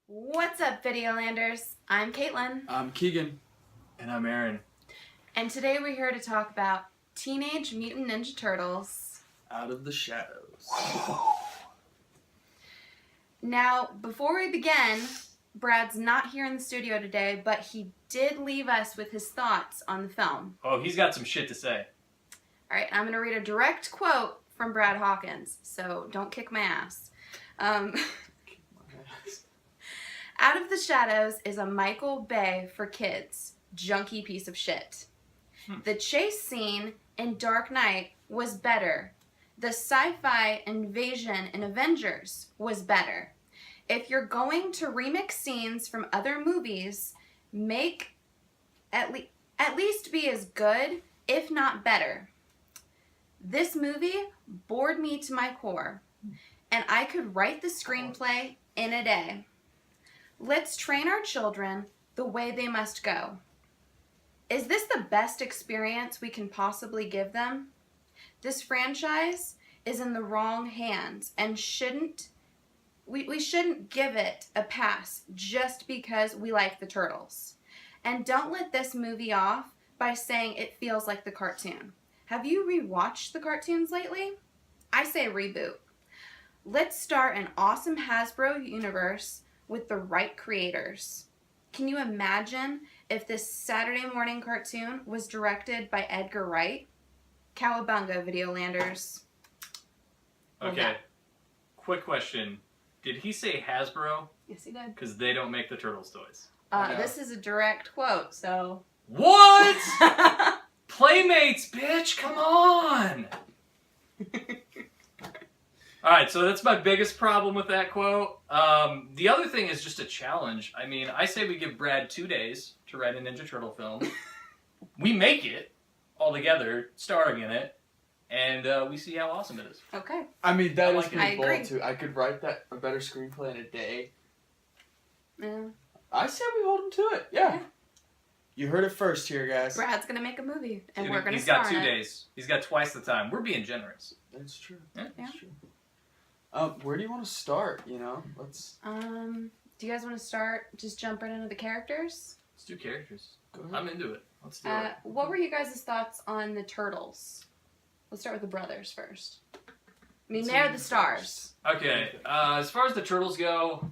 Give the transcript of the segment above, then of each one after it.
What's up, Videolanders? I'm Caitlin. I'm Keegan. And I'm Aaron. And today we're here to talk about Teenage Mutant Ninja Turtles. Out of the Shadows. Now, before we begin, Brad's not here in the studio today, but he did leave us with his thoughts on the film. Oh, he's got some shit to say. All right, I'm going to read a direct quote from Brad Hawkins, so don't kick my ass. Out of the Shadows is a Michael Bay for kids, junky piece of shit. The chase scene in Dark Knight was better. The sci-fi invasion in Avengers was better. If you're going to remix scenes from other movies, make at least be as good, if not better. This movie bored me to my core, and I could write the screenplay in a day. Let's train our children the way they must go. Is this the best experience we can possibly give them? This franchise is in the wrong hands and we shouldn't give it a pass just because we like the Turtles. And don't let this movie off by saying it feels like the cartoon. Have you rewatched the cartoons lately? I say reboot. Let's start an awesome Hasbro universe with the right creators. Can you imagine if this Saturday morning cartoon was directed by Edgar Wright? Cowabunga, Videolanders. Okay, quick question. Did he say Hasbro? Yes, he did. Because they don't make the Turtles toys. This is a direct quote, so... What? Playmates, bitch, come on! Alright, so that's my biggest problem with that quote. The other thing is just a challenge. I mean, I say we give Brad 2 days to write a Ninja Turtle film. We make it all together, starring in it, and we see how awesome it is. Okay. I mean, that is like pretty it. I bold, agree. too. I could write that a better screenplay in a day. Yeah. I say we hold him to it. Yeah. You heard it first here, guys. Brad's gonna make a movie, and Dude, we're gonna he's star got 2 in it. days. He's got twice the time. We're being generous. That's true. Yeah. That's true. Where do you want to start? You know, let's Do you guys want to start just jump right into the characters? Let's do characters. go ahead. I'm into it. Let's do it. What were you guys' thoughts on the Turtles? Let's start with the brothers first. I mean, they're the stars. Okay, as far as the Turtles go,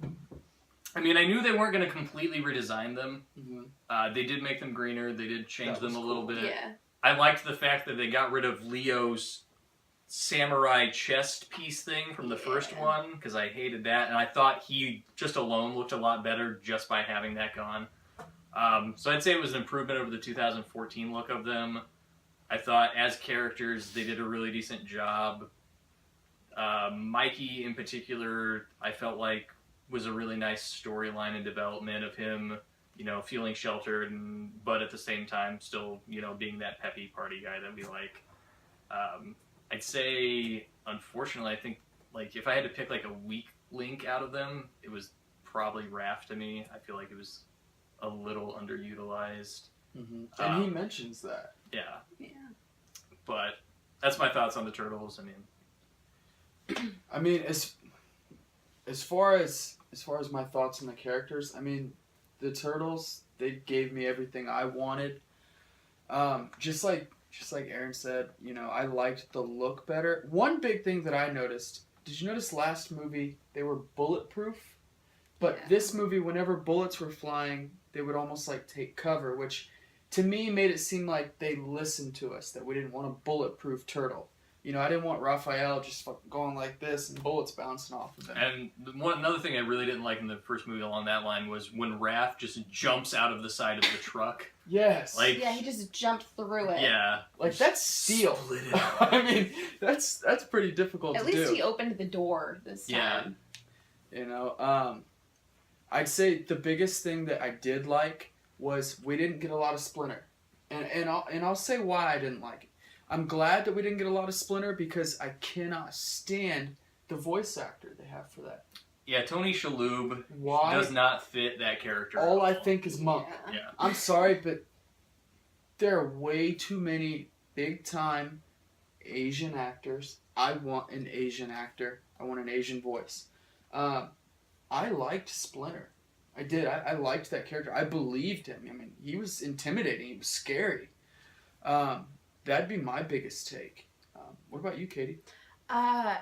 I mean, I knew they weren't going to completely redesign them. Mm-hmm. They did make them greener. They did change them a little bit. Yeah. I liked the fact that they got rid of Leo's samurai chest piece thing from the first one, because I hated that, and I thought he just alone looked a lot better just by having that gone. So I'd say it was an improvement over the 2014 look of them. I thought as characters they did a really decent job. Mikey in particular, I felt like was a really nice storyline and development of him, you know, feeling sheltered, but at the same time still, you know, being that peppy party guy that we like. I'd say, unfortunately, I think, like, if I had to pick, like, a weak link out of them, it was probably Raph to me. I feel like it was a little underutilized. Mm-hmm. And he mentions that. Yeah. Yeah. But that's my thoughts on the Turtles. I mean, as far as my thoughts on the characters, I mean, the Turtles, they gave me everything I wanted. Just like Aaron said, you know, I liked the look better. One big thing that I noticed, did you notice last movie they were bulletproof? But this movie, whenever bullets were flying, they would almost like take cover, which to me made it seem like they listened to us, that we didn't want a bulletproof turtle. You know, I didn't want Raphael just going like this and bullets bouncing off of him. And another thing I really didn't like in the first movie along that line was when Raph just jumps out of the side of the truck. Yes. Like, Yeah, he just jumped through it. yeah. Like, that's steel. Split it up. I mean, that's pretty difficult At to do. least he opened the door this time. You know, I'd say the biggest thing that I did like was we didn't get a lot of Splinter. And I'll say why I didn't like it. I'm glad that we didn't get a lot of Splinter because I cannot stand the voice actor they have for that. Yeah, Tony Shalhoub Why? does not fit that character. All I think is Monk. Yeah. I'm sorry, but there are way too many big-time Asian actors I want an Asian actor. I want an Asian voice. I liked Splinter. I did. I liked that character. I believed him. I mean, he was intimidating. He was scary. That'd be my biggest take. What about you, Katie? I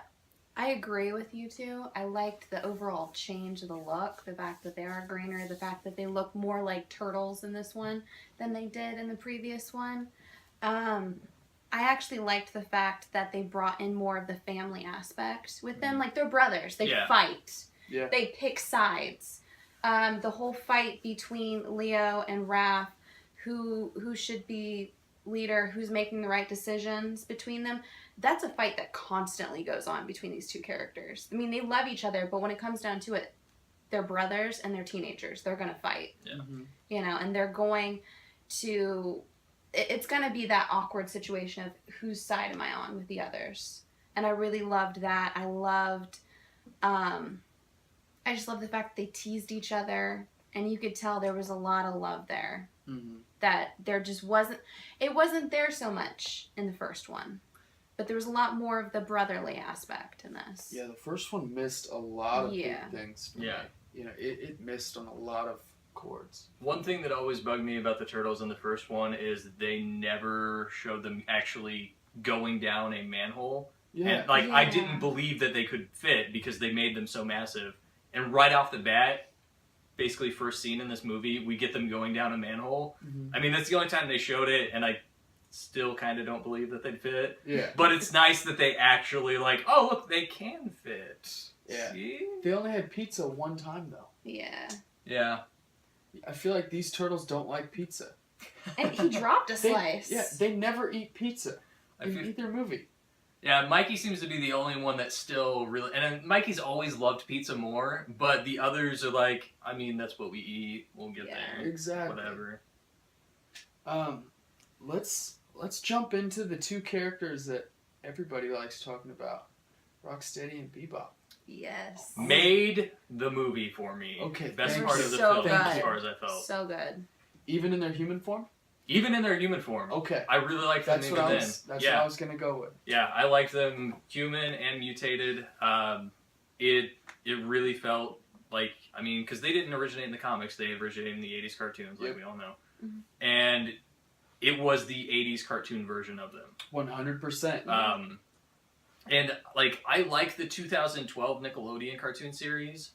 agree with you two. I liked the overall change of the look, the fact that they are greener, the fact that they look more like turtles in this one than they did in the previous one. I actually liked the fact that they brought in more of the family aspect with them. Like, they're brothers. They fight. Yeah. They pick sides. The whole fight between Leo and Raph, who should be leader, who's making the right decisions between them, that's a fight that constantly goes on between these two characters. I mean, they love each other, but when it comes down to it, they're brothers and they're teenagers. They're going to fight. Yeah. Mm-hmm. You know, and they're going to... It's going to be that awkward situation of whose side am I on with the others. And I really loved that. I loved... I just love the fact that they teased each other, and you could tell there was a lot of love there. Mm-hmm. That there just wasn't... It wasn't there so much in the first one. But there was a lot more of the brotherly aspect in this. Yeah, the first one missed a lot of big things for me. Yeah. You know, it missed on a lot of chords. One thing that always bugged me about the Turtles in the first one is they never showed them actually going down a manhole. Yeah. And, like, I didn't believe that they could fit because they made them so massive. And right off the bat, basically first scene in this movie, we get them going down a manhole. Mm-hmm. I mean, that's the only time they showed it, and I still kind of don't believe that they'd fit. Yeah. But it's nice that they actually, like, oh, look, they can fit. Yeah. See? They only had pizza one time, though. Yeah. Yeah. I feel like these turtles don't like pizza. And he dropped a slice. They never eat pizza in either movie. Yeah, Mikey seems to be the only one that still really... And Mikey's always loved pizza more, but the others are like, I mean, that's what we eat. We'll get there. Exactly. Whatever. Let's jump into the two characters that everybody likes talking about. Rocksteady and Bebop. Yes. Made the movie for me. Okay, Best thank part you. of the So film, good. as far as I felt. So good. Even in their human form? Even in their human form. Okay. I really liked them That's even what then. what I was gonna go with. Yeah, I liked them human and mutated. It really felt like, I mean, because they didn't originate in the comics, they originated in the 80s cartoons, like we all know. Mm-hmm. And it was the 80s cartoon version of them. 100%. And, like, I like the 2012 Nickelodeon cartoon series,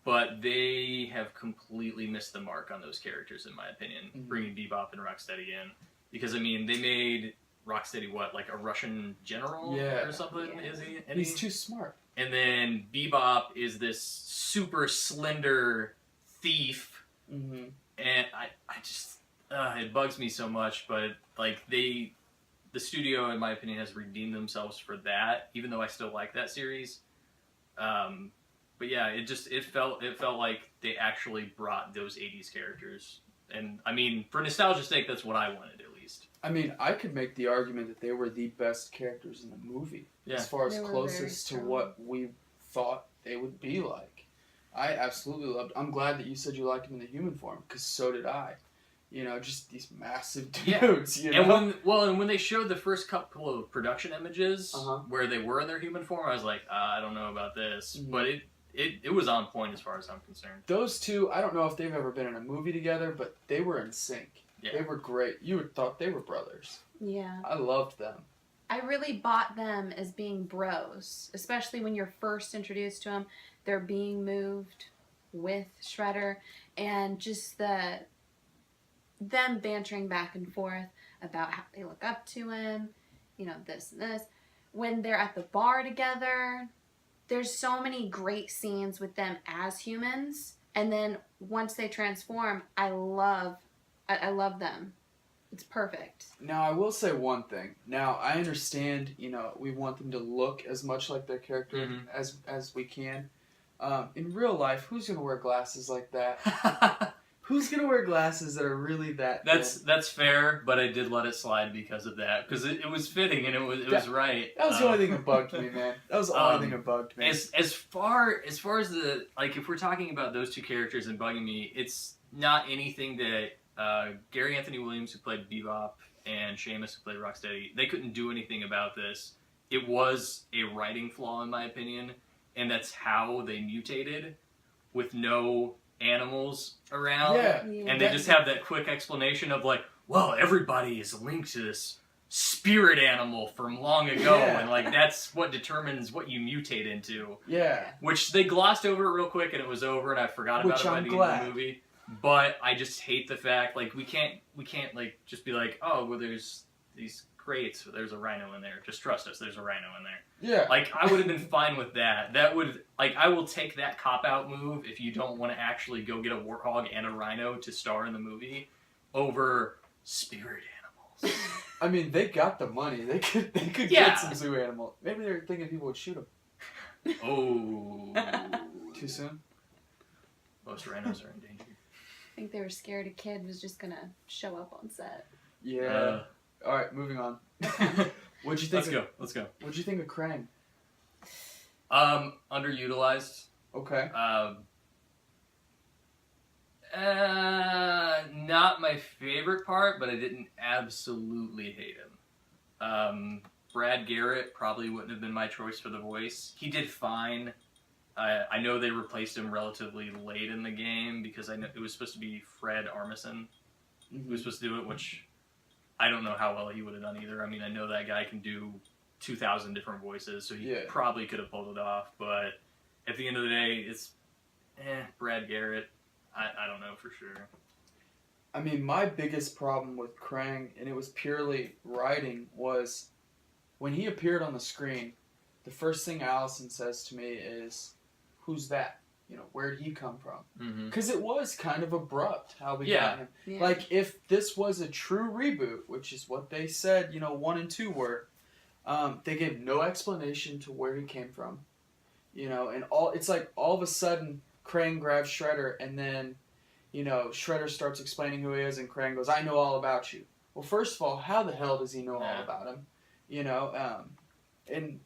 but they have completely missed the mark on those characters, in my opinion, bringing Bebop and Rocksteady in. Because, I mean, they made Rocksteady, what, like a Russian general or something? Yeah. Is he? He's too smart. And then Bebop is this super slender thief. Mm-hmm. And I just, it bugs me so much, but, like, the studio, in my opinion, has redeemed themselves for that, even though I still like that series. But yeah, it felt like they actually brought those 80s characters. And, I mean, for nostalgia's sake, that's what I wanted, at least. I mean, I could make the argument that they were the best characters in the movie. Yeah. As far as They were closest to very strong. what we thought they would be like. I absolutely loved... I'm glad that you said you liked them in the human form, because so did I. You know, just these massive dudes, you know? And when they showed the first couple of production images where they were in their human form, I was like, I don't know about this. Mm-hmm. But it was on point as far as I'm concerned. Those two, I don't know if they've ever been in a movie together, but they were in sync. Yeah. They were great. You would thought they were brothers. Yeah. I loved them. I really bought them as being bros, especially when you're first introduced to them. They're being moved with Shredder, and just them bantering back and forth about how they look up to him, you know, this and this. When they're at the bar together, there's so many great scenes with them as humans, and then once they transform, I love them. It's perfect. Now, I will say one thing. Now, I understand, you know, we want them to look as much like their character as we can. In real life, who's going to wear glasses like that? Who's going to wear glasses that are really that That's fair, but I did let it slide because of that. Because it was fitting and it was right. That was the only thing that bugged me, man. That was the only thing that bugged me. As far as the, like, if we're talking about those two characters and bugging me, it's not anything that Gary Anthony Williams, who played Bebop, and Seamus, who played Rocksteady, they couldn't do anything about this. it was a writing flaw in my opinion, and that's how they mutated with no animals around. Yeah. And they just have that quick explanation of like, well, everybody is linked to this spirit animal from long ago, Yeah. and like that's what determines what you mutate into. Yeah. Which they glossed over it real quick, and it was over, and I forgot about Which it by I'm the end glad. of the movie. But I just hate the fact, like, we can't like just be like, oh, well, there's these crates, there's a rhino in there. Just trust us, there's a rhino in there. Yeah. Like, I would have been fine with that. That would, like, I will take that cop-out move if you don't want to actually go get a warthog and a rhino to star in the movie over spirit animals. I mean, they got the money. They could Yeah. get some zoo animal. Maybe they're thinking people would shoot them. Oh. Too soon? Most rhinos are endangered. I think they were scared a kid was just gonna show up on set. Yeah. All right, moving on. What'd you think? Let's go. What'd you think of Krang? Underutilized. Okay. Not my favorite part, but I didn't absolutely hate him. Brad Garrett probably wouldn't have been my choice for the voice. He did fine. I know they replaced him relatively late in the game because I know it was supposed to be Fred Armisen who was supposed to do it, which I don't know how well he would have done either. I mean, I know that guy can do 2,000 different voices, so he probably could have pulled it off, but at the end of the day, it's Brad Garrett. I don't know for sure. I mean, my biggest problem with Krang, and it was purely writing, was when he appeared on the screen, the first thing Allison says to me is, "Who's that? You know, where'd he come from?" Because it was kind of abrupt how we got him. Yeah. Like, if this was a true reboot, which is what they said, 1 and 2 were, they gave no explanation to where he came from. And it's like all of a sudden Krang grabs Shredder, and then, Shredder starts explaining who he is, and Krang goes, "I know all about you." Well, first of all, how the hell does he know all about him? And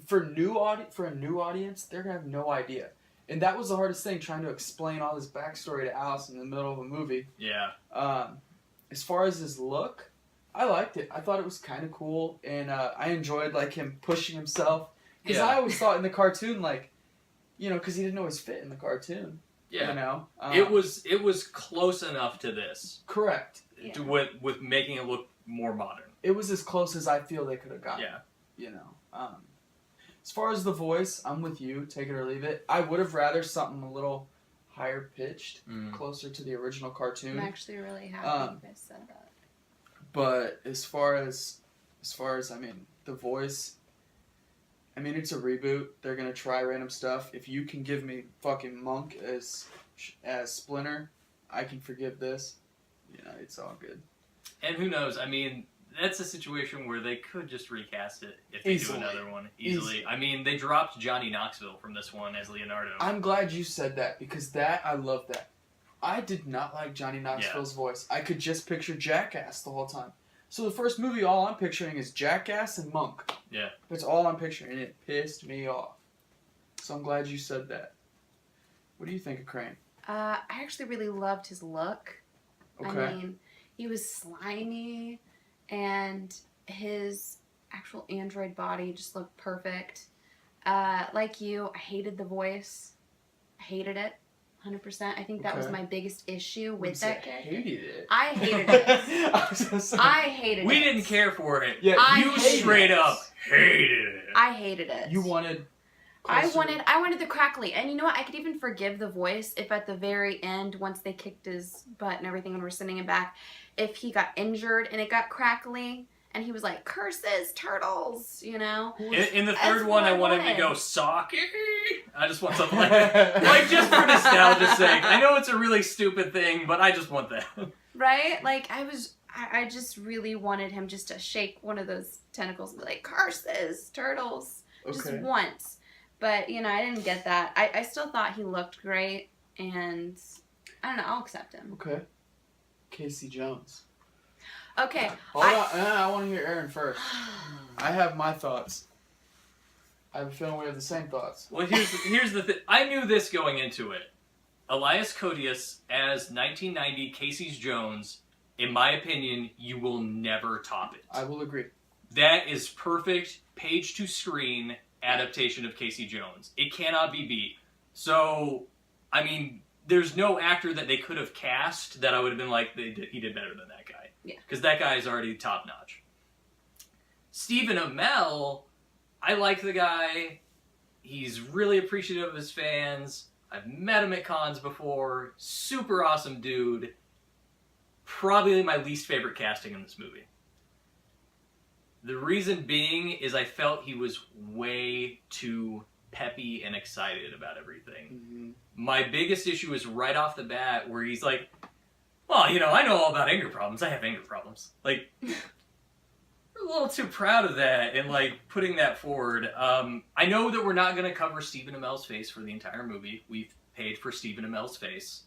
for a new audience, they're gonna have no idea. And that was the hardest thing, trying to explain all this backstory to Alice in the middle of a movie. Yeah. As far as his look, I liked it. I thought it was kind of cool, and I enjoyed like him pushing himself. Because I always thought in the cartoon, like, because he didn't always fit in the cartoon. Yeah. It was close enough to this. Correct. Yeah. To with making it look more modern. It was as close as I feel they could have gotten. Yeah. As far as the voice, I'm with you. Take it or leave it. I would have rather something a little higher pitched, closer to the original cartoon. I'm actually really happy you guys said that. But as far as I mean, the voice, I mean, it's a reboot. They're gonna try random stuff. If you can give me fucking Monk as Splinter, I can forgive this. It's all good. And who knows? I mean, that's a situation where they could just recast it if they do another one easily. I mean, they dropped Johnny Knoxville from this one as Leonardo. I'm glad you said that, because I love that. I did not like Johnny Knoxville's voice. I could just picture Jackass the whole time. So the first movie, all I'm picturing is Jackass and Monk. Yeah. That's all I'm picturing, and it pissed me off. So I'm glad you said that. What do you think of Krang? I actually really loved his look. Okay. I mean, he was slimy, and his actual android body just looked perfect. Like you, I hated the voice. I hated it, 100%. I think that was my biggest issue with that character. Hated it. I hated it. I hated it. We didn't care for it. Yeah, you straight up hated it. I hated it. You wanted... I wanted the crackly. And you know what? I could even forgive the voice if at the very end, once they kicked his butt and everything and were sending him back, if he got injured and it got crackly and he was like, "Curses, turtles," In the third one, I want him to go, "Sake." I just want something like that. Like, just for nostalgia's sake. I know it's a really stupid thing, but I just want that. Right? Like, I just really wanted him just to shake one of those tentacles and be like, "Curses, turtles." Just once. But, I didn't get that. I still thought he looked great, and I don't know, I'll accept him. Okay. Casey Jones. Okay. Hold on, I want to hear Aaron first. I have my thoughts. I have a feeling we have the same thoughts. Well, here's the thing. I knew this going into it. Elias Koteas as 1990 Casey Jones, in my opinion, you will never top it. I will agree. That is perfect page to screen adaptation of Casey Jones. It cannot be beat. So, I mean, there's no actor that they could have cast that I would have been like, he did better than that guy. Yeah. Because that guy is already top notch. Stephen Amell, I like the guy. He's really appreciative of his fans. I've met him at cons before. Super awesome dude. Probably my least favorite casting in this movie. The reason being is I felt he was way too peppy and excited about everything. Mm-hmm. My biggest issue is right off the bat where he's like, well, you know, I know all about anger problems. I have anger problems. Like, we're a little too proud of that and, like, putting that forward. I know that we're not going to cover Stephen Amell's face for the entire movie. We've paid for Stephen Amell's face.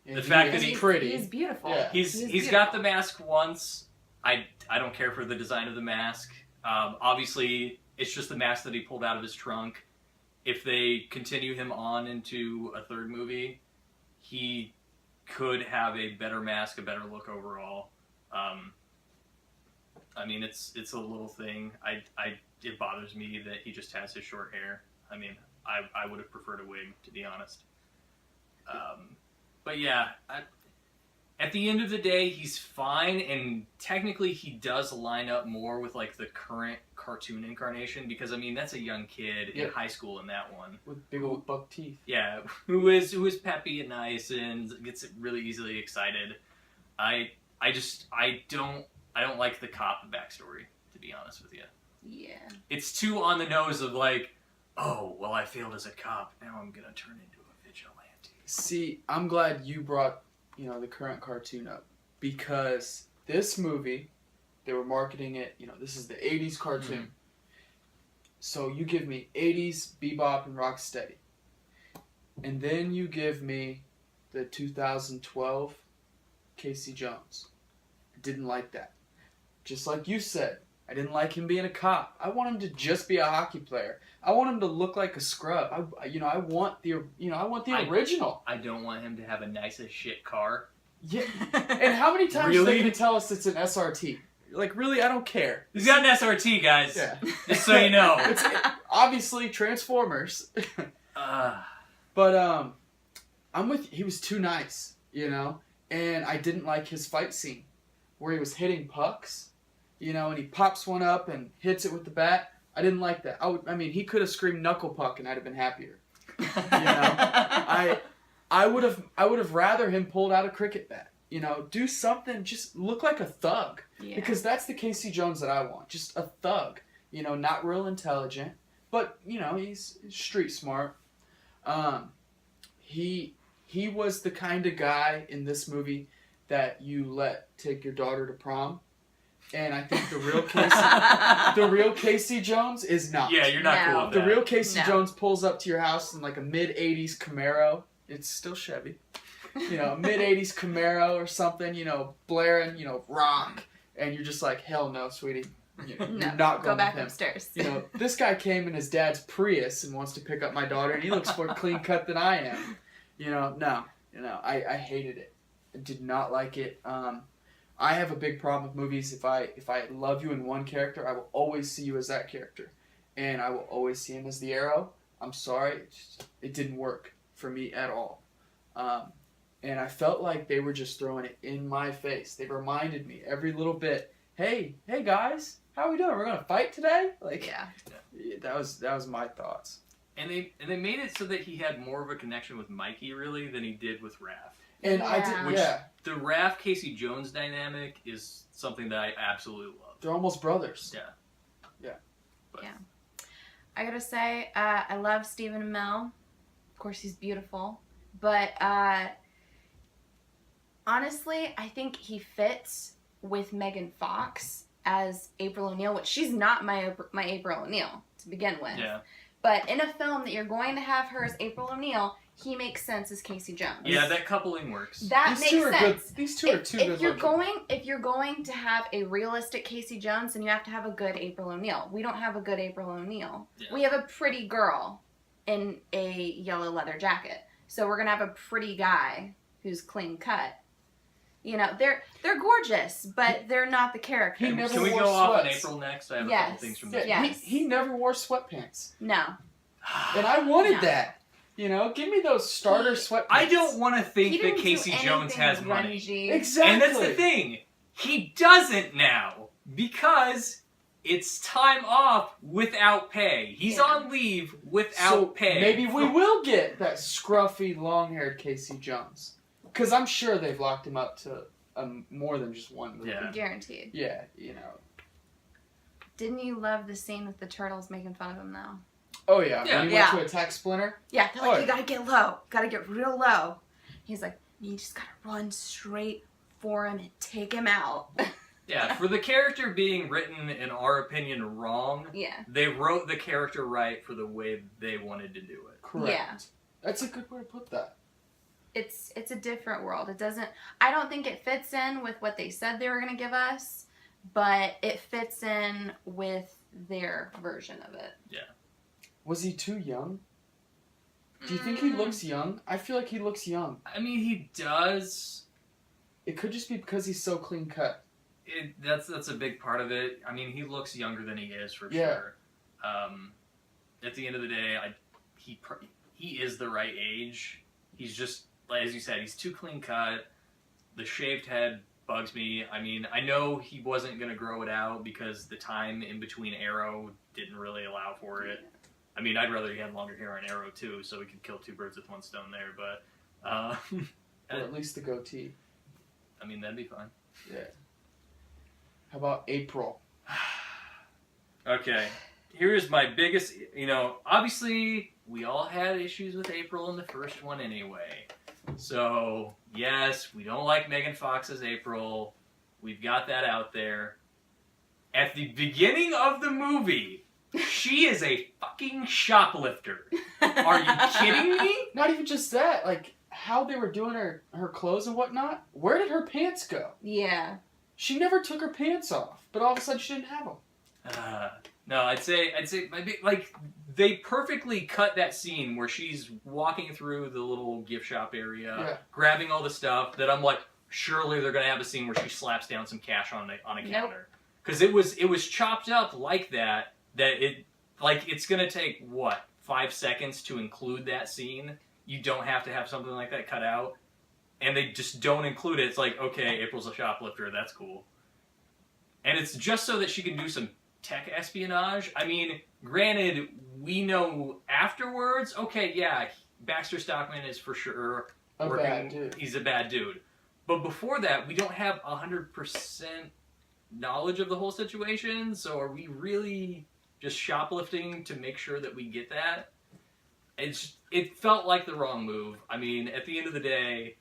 Yeah, The fact that he's pretty. He's beautiful. Yeah. He's got the mask once. I don't care for the design of the mask. Obviously, it's just the mask that he pulled out of his trunk. If they continue him on into a third movie, he could have a better mask, a better look overall. I mean, it's a little thing. It bothers me that he just has his short hair. I mean, I would have preferred a wig, to be honest. But yeah, at the end of the day, he's fine, and technically he does line up more with, like, the current cartoon incarnation, because, I mean, that's a young kid in high school in that one. With big old buck teeth. Yeah, who is peppy and nice and gets really easily excited. I don't like the cop backstory, to be honest with you. Yeah. It's too on the nose of, like, oh, well, I failed as a cop, now I'm gonna turn into a vigilante. See, I'm glad you brought, you know, the current cartoon up, because this movie, they were marketing it, you know, this is the 80s cartoon. Mm-hmm. So you give me 80s Bebop and Rocksteady. And then you give me the 2012 Casey Jones. I didn't like that. Just like you said, I didn't like him being a cop. I want him to just be a hockey player. I want him to look like a scrub. I want the original. I don't want him to have a nice as shit car. Yeah. And how many times are Really? they going to tell us it's an SRT? Like, really, I don't care. He's got an SRT, guys. Yeah. Just so you know. It's obviously Transformers. But I'm with you. He was too nice, you know? And I didn't like his fight scene where he was hitting pucks, you know, and he pops one up and hits it with the bat. I didn't like that. I mean, he could have screamed knuckle puck and I'd have been happier. You know? I would have rather him pulled out a cricket bat. You know, do something, just look like a thug. Yeah. Because that's the Casey Jones that I want. Just a thug. You know, not real intelligent, but, you know, he's street smart. He was the kind of guy in this movie that you let take your daughter to prom. And I think the real Casey Jones is not. Yeah, you're not cool with The that. real Casey Jones pulls up to your house in like a mid-'80s Camaro. It's still Chevy. You know, mid-'80s Camaro or something, you know, blaring, you know, rock. And you're just like, hell no, sweetie. You're not going go back with him. upstairs. You know, this guy came in his dad's Prius and wants to pick up my daughter, and he looks more clean cut than I am. You know, no. You know, I hated it. I did not like it. I have a big problem with movies. If I love you in one character, I will always see you as that character. And I will always see him as the Arrow. I'm sorry. It didn't work for me at all. And I felt like they were just throwing it in my face. They reminded me every little bit, hey guys, how are we doing? We're going to fight today? Like, Yeah. That was my thoughts. And they made it so that he had more of a connection with Mikey, really, than he did with Raph. And Yeah. The Raph Casey Jones dynamic is something that I absolutely love. They're almost brothers. I gotta say, I love Stephen Amell. Of course, he's beautiful. But honestly, I think he fits with Megan Fox as April O'Neil, which she's not my April O'Neil to begin with. Yeah. But in a film that you're going to have her as April O'Neil, he makes sense as Casey Jones. Yeah, that coupling works. That These two makes are sense. good. These two are too good looking. If you're going to have a realistic Casey Jones, then you have to have a good April O'Neil. We don't have a good April O'Neil. Yeah. We have a pretty girl in a yellow leather jacket. So we're gonna have a pretty guy who's clean cut. You know, they're gorgeous, but they're not the character. He never Can we wore go off on sweats. April next? I have a Yes. couple things from Yeah, this. Yes. he never wore sweatpants. No. And I wanted No. that. You know, give me those starter sweatpants. I don't want to He think that didn't do Casey Jones anything has money. grungy. Exactly. And that's the thing. He doesn't now because it's time off without pay. He's Yeah. on leave without pay. Maybe we will get that scruffy, long-haired Casey Jones. Because I'm sure they've locked him up to more than just one movie. Yeah. Guaranteed. Yeah, you know. Didn't you love the scene with the turtles making fun of him though? Oh, yeah. Yeah. When he Yeah. went to attack Splinter. Yeah, they're like, Oh. you gotta get low. Gotta get real low. He's like, you just gotta run straight for him and take him out. Yeah, for the character being written, in our opinion, wrong, Yeah. they wrote the character right for the way they wanted to do it. Correct. Yeah. That's a good way to put that. It's a different world. It doesn't, I don't think it fits in with what they said they were gonna give us, but it fits in with their version of it. Was he too young? Do you think he looks young? I feel like he looks young. I mean, he does. It could just be because he's so clean cut. That's a big part of it. I mean, he looks younger than he is for Yeah. sure. At the end of the day, he is the right age. He's just, as you said, he's too clean cut. The shaved head bugs me. I mean, I know he wasn't gonna grow it out because the time in between Arrow didn't really allow for it. I mean, I'd rather he had longer hair on Arrow too, so we could kill two birds with one stone there. But Or at least the goatee. I mean, that'd be fine. Yeah. How about April? Okay, here's my biggest, obviously we all had issues with April in the first one anyway. So, yes, we don't like Megan Fox's April. We've got that out there. At the beginning of the movie, she is a fucking shoplifter. Are you kidding me? Not even just that. Like, how they were doing her clothes and whatnot. Where did her pants go? Yeah. She never took her pants off. But all of a sudden she didn't have them. No, I'd say they perfectly cut that scene where she's walking through the little gift shop area, grabbing all the stuff. That I'm like, surely they're gonna have a scene where she slaps down some cash on a counter, because it was chopped up like that. It's gonna take 5 seconds to include that scene. You don't have to have something like that cut out, and they just don't include it. It's like, okay, April's a shoplifter. That's cool, and it's just so that she can do some tech espionage. I mean, granted, we know afterwards, okay, yeah, Baxter Stockman is for sure A bad dude. He's a bad dude. But before that, we don't have 100% knowledge of the whole situation, so are we really just shoplifting to make sure that we get that? It felt like the wrong move. I mean, at the end of the day,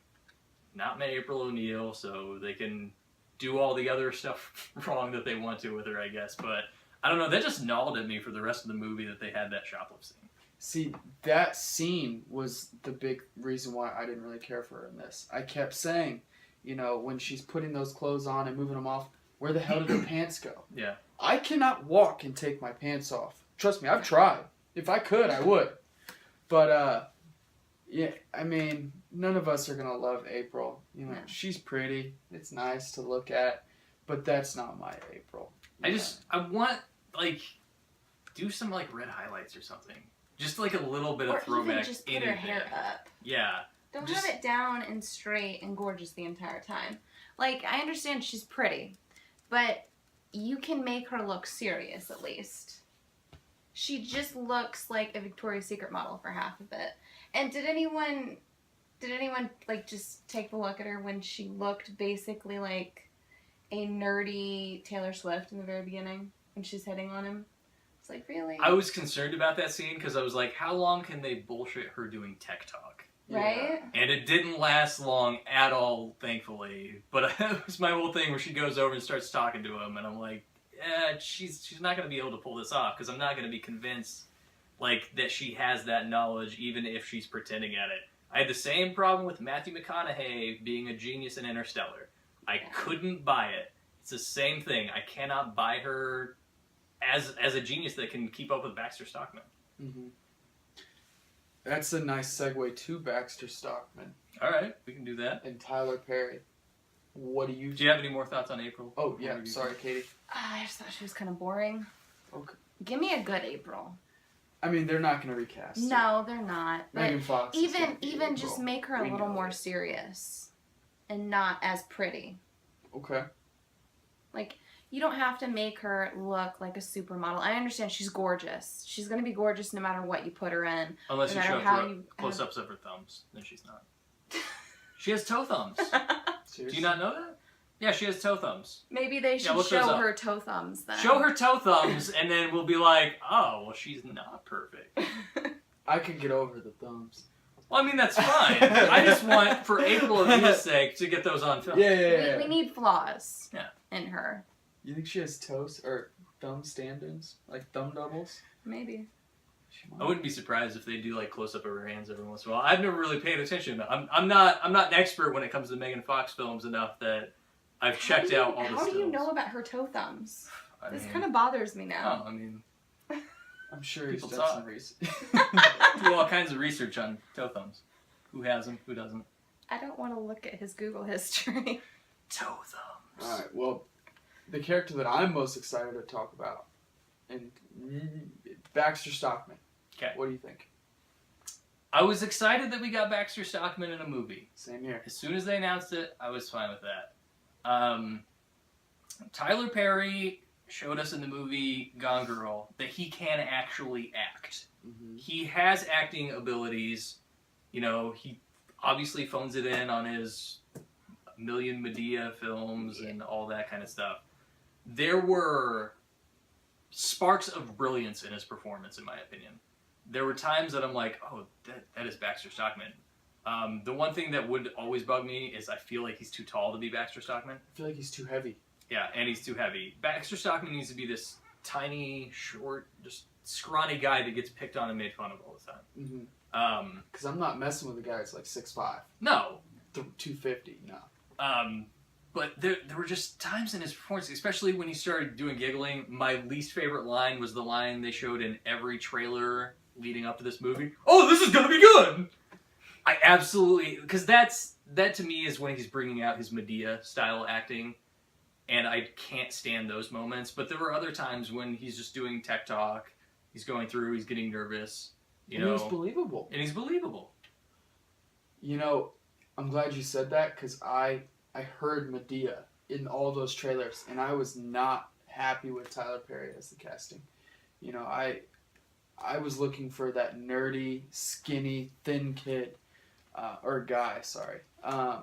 not met April O'Neil, so they can do all the other stuff wrong that they want to with her, I guess. But I don't know, that just gnawed at me for the rest of the movie that they had that shoplift scene. See, that scene was the big reason why I didn't really care for her in this. I kept saying, when she's putting those clothes on and moving them off, where the hell did her pants go? Yeah. I cannot walk and take my pants off. Trust me, I've tried. If I could, I would. But, yeah, I mean, none of us are going to love April. No. She's pretty. It's nice to look at. But that's not my April. I want, do some, red highlights or something. Just, a little bit Or of throwback. even just put her hair up. Yeah. Don't Just- have it down and straight and gorgeous the entire time. I understand she's pretty, but you can make her look serious at least. She just looks like a Victoria's Secret model for half of it. And did anyone just take a look at her when she looked basically like a nerdy Taylor Swift in the very beginning when she's hitting on him? It's like, really? I was concerned about that scene because I was like, how long can they bullshit her doing tech talk? Right? And it didn't last long at all, thankfully. But it was my whole thing where she goes over and starts talking to him, and I'm like, she's not going to be able to pull this off because I'm not going to be convinced that she has that knowledge even if she's pretending at it. I had the same problem with Matthew McConaughey being a genius in Interstellar. I couldn't buy it. It's the same thing. I cannot buy her as a genius that can keep up with Baxter Stockman. Mm-hmm. That's a nice segue to Baxter Stockman All right, we can do that. and Tyler Perry. What do you? Do you have any more thoughts on April? Oh yeah, sorry, Katie. I just thought she was kind of boring. Okay. Give me a good April. I mean, they're not gonna recast. No, they're not. But Megan Fox. is gonna be even April. just make her a We little know more it. serious, and not as pretty. Okay. Like, you don't have to make her look like a supermodel. I understand she's gorgeous. She's gonna be gorgeous no matter what you put her in. Unless no you matter show how you close-ups of her thumbs, then she's not. She has toe thumbs. Do Seriously? you not know that? Yeah, she has toe thumbs. Maybe they should look those show up. her toe thumbs then. Show her toe thumbs, and then we'll be like, oh, well, she's not perfect. I could get over the thumbs. Well, I mean, that's fine. I just want, for April of Vida's sake, to get those on film. Yeah. We need flaws. Yeah. In her. You think she has toes or thumb stand-ins, like thumb doubles? Maybe. She might. I wouldn't be surprised if they do like close up of her hands every once in a while. I've never really paid attention. I'm not an expert when it comes to Megan Fox films enough that I've checked out all the How do you stills. know about her toe thumbs? I This mean, kind of bothers me oh, now. I mean, I'm sure he's People done talk. some research. do all kinds of research on toe thumbs. Who has them? Who doesn't? I don't want to look at his Google history. Toe thumbs. All right. Well, the character that I'm most excited to talk about, and Baxter Stockman. Okay. What do you think? I was excited that we got Baxter Stockman in a movie. Same here. As soon as they announced it, I was fine with that. Tyler Perry showed us in the movie Gone Girl that he can actually act. Mm-hmm. He has acting abilities. You know, he obviously phones it in on his million Medea films and all that kind of stuff. There were sparks of brilliance in his performance, in my opinion. There were times that I'm like, oh, that is Baxter Stockman. The one thing that would always bug me is I feel like he's too tall to be Baxter Stockman. I feel like he's too heavy. Yeah, and he's too heavy. Baxter Stockman needs to be this tiny, short, just scrawny guy that gets picked on and made fun of all the time. Mm-hmm. Because I'm not messing with a guy that's like 6'5", No. 250. No. But there were just times in his performance, especially when he started doing giggling. My least favorite line was the line they showed in every trailer leading up to this movie. Oh, this is gonna be good! I absolutely... Because that to me is when he's bringing out his Medea-style acting. And I can't stand those moments. But there were other times when he's just doing tech talk. He's going through, he's getting nervous. You know, he's believable. And he's believable. You know, I'm glad you said that because I heard Medea in all those trailers, and I was not happy with Tyler Perry as the casting. You know, I was looking for that nerdy, skinny, thin kid, or guy, sorry. I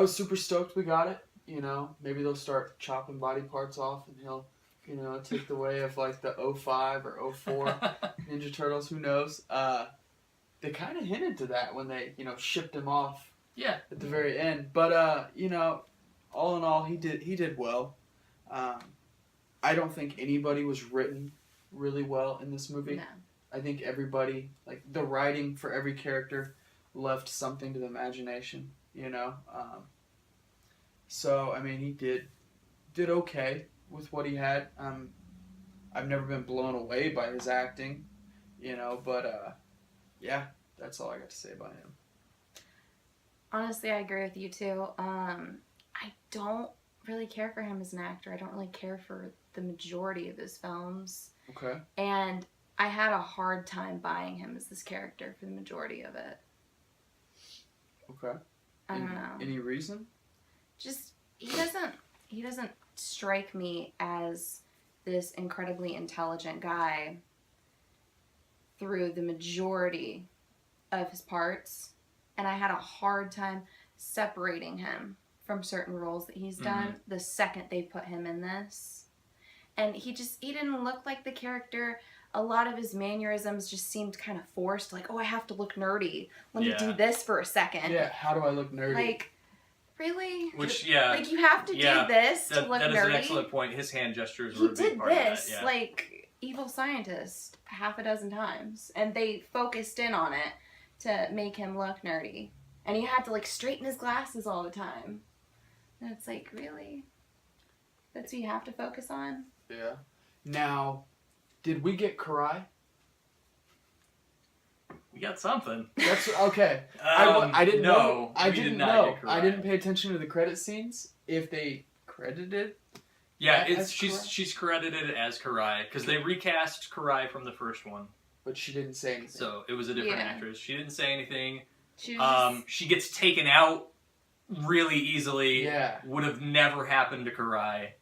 was super stoked we got it. You know, maybe they'll start chopping body parts off, and he'll, you know, take the way of like the 05 or 04 Ninja Turtles. Who knows? They kind of hinted to that when they, you know, shipped him off. Yeah. At the very end, but you know, all in all, he did well. I don't think anybody was written really well in this movie. No. I think everybody, like the writing for every character, left something to the imagination. You know, so I mean, he did okay with what he had. I've never been blown away by his acting, you know, but yeah, that's all I got to say about him. Honestly, I agree with you too. I don't really care for him as an actor. I don't really care for the majority of his films. Okay. And I had a hard time buying him as this character for the majority of it. Okay. I don't know. Any reason? Just he doesn't strike me as this incredibly intelligent guy through the majority of his parts, and I had a hard time separating him from certain roles that he's done the second they put him in this. And he didn't look like the character. A lot of his mannerisms just seemed kind of forced, like, oh, I have to look nerdy. Let me do this for a second. Yeah, how do I look nerdy? Like, really? Which, yeah. Like, you have to do this to look that nerdy? That is an excellent point. His hand gestures were He a big did part of this, that. Yeah. like, Evil Scientist half a dozen times. And they focused in on it to make him look nerdy. And he had to, like, straighten his glasses all the time. And it's like, really? That's what you have to focus on? Yeah. Now, did we get Karai? We got something. That's okay. I didn't know. I we didn't did not know. get I Karai. didn't pay attention to the credit scenes. If they credited, Yeah, as she's credited as Karai because they recast Karai from the first one. but she didn't say anything. So it was a different Yeah. actress. She didn't say anything. She was She gets taken out really easily. Yeah. Would have never happened to Karai.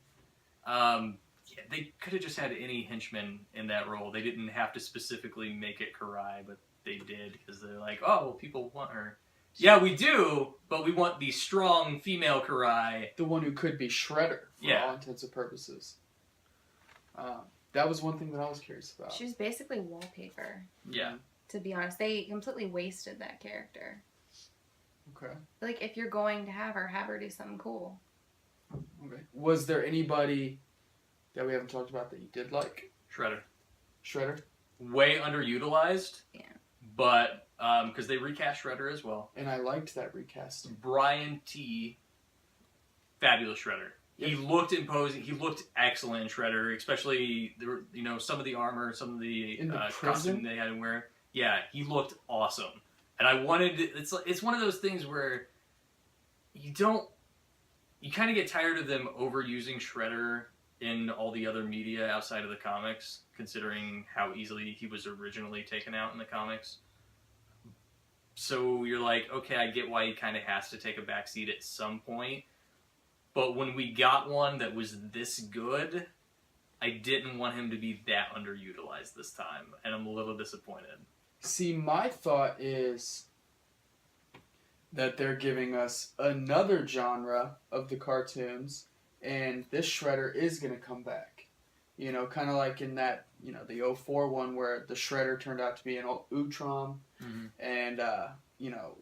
Yeah, they could have just had any henchman in that role. They didn't have to specifically make it Karai, but they did because they're like, oh, well, people want her. Yeah, we do, but we want the strong female Karai. The one who could be Shredder for Yeah. all intents and purposes. That was one thing that I was curious about. she was basically wallpaper. Yeah. To be honest, they completely wasted that character. Okay. Like, if you're going to have her do something cool. Okay. Was there anybody that we haven't talked about that you did like? Shredder. Shredder? Way underutilized. Yeah. But, because they recast Shredder as well. And I liked that recasting. Brian T. Fabulous Shredder. He looked imposing. He looked excellent in Shredder, especially some of the armor, some of the, In the costume prison? they had him wear. Yeah, he looked awesome. And I wanted. It's one of those things where you kind of get tired of them overusing Shredder in all the other media outside of the comics, considering how easily he was originally taken out in the comics. So you're like, okay, I get why he kind of has to take a backseat at some point. But when we got one that was this good, I didn't want him to be that underutilized this time, and I'm a little disappointed. See, my thought is that they're giving us another genre of the cartoons, and this Shredder is going to come back. You know, kind of like in that, the 04 one where the Shredder turned out to be an Utrom, and,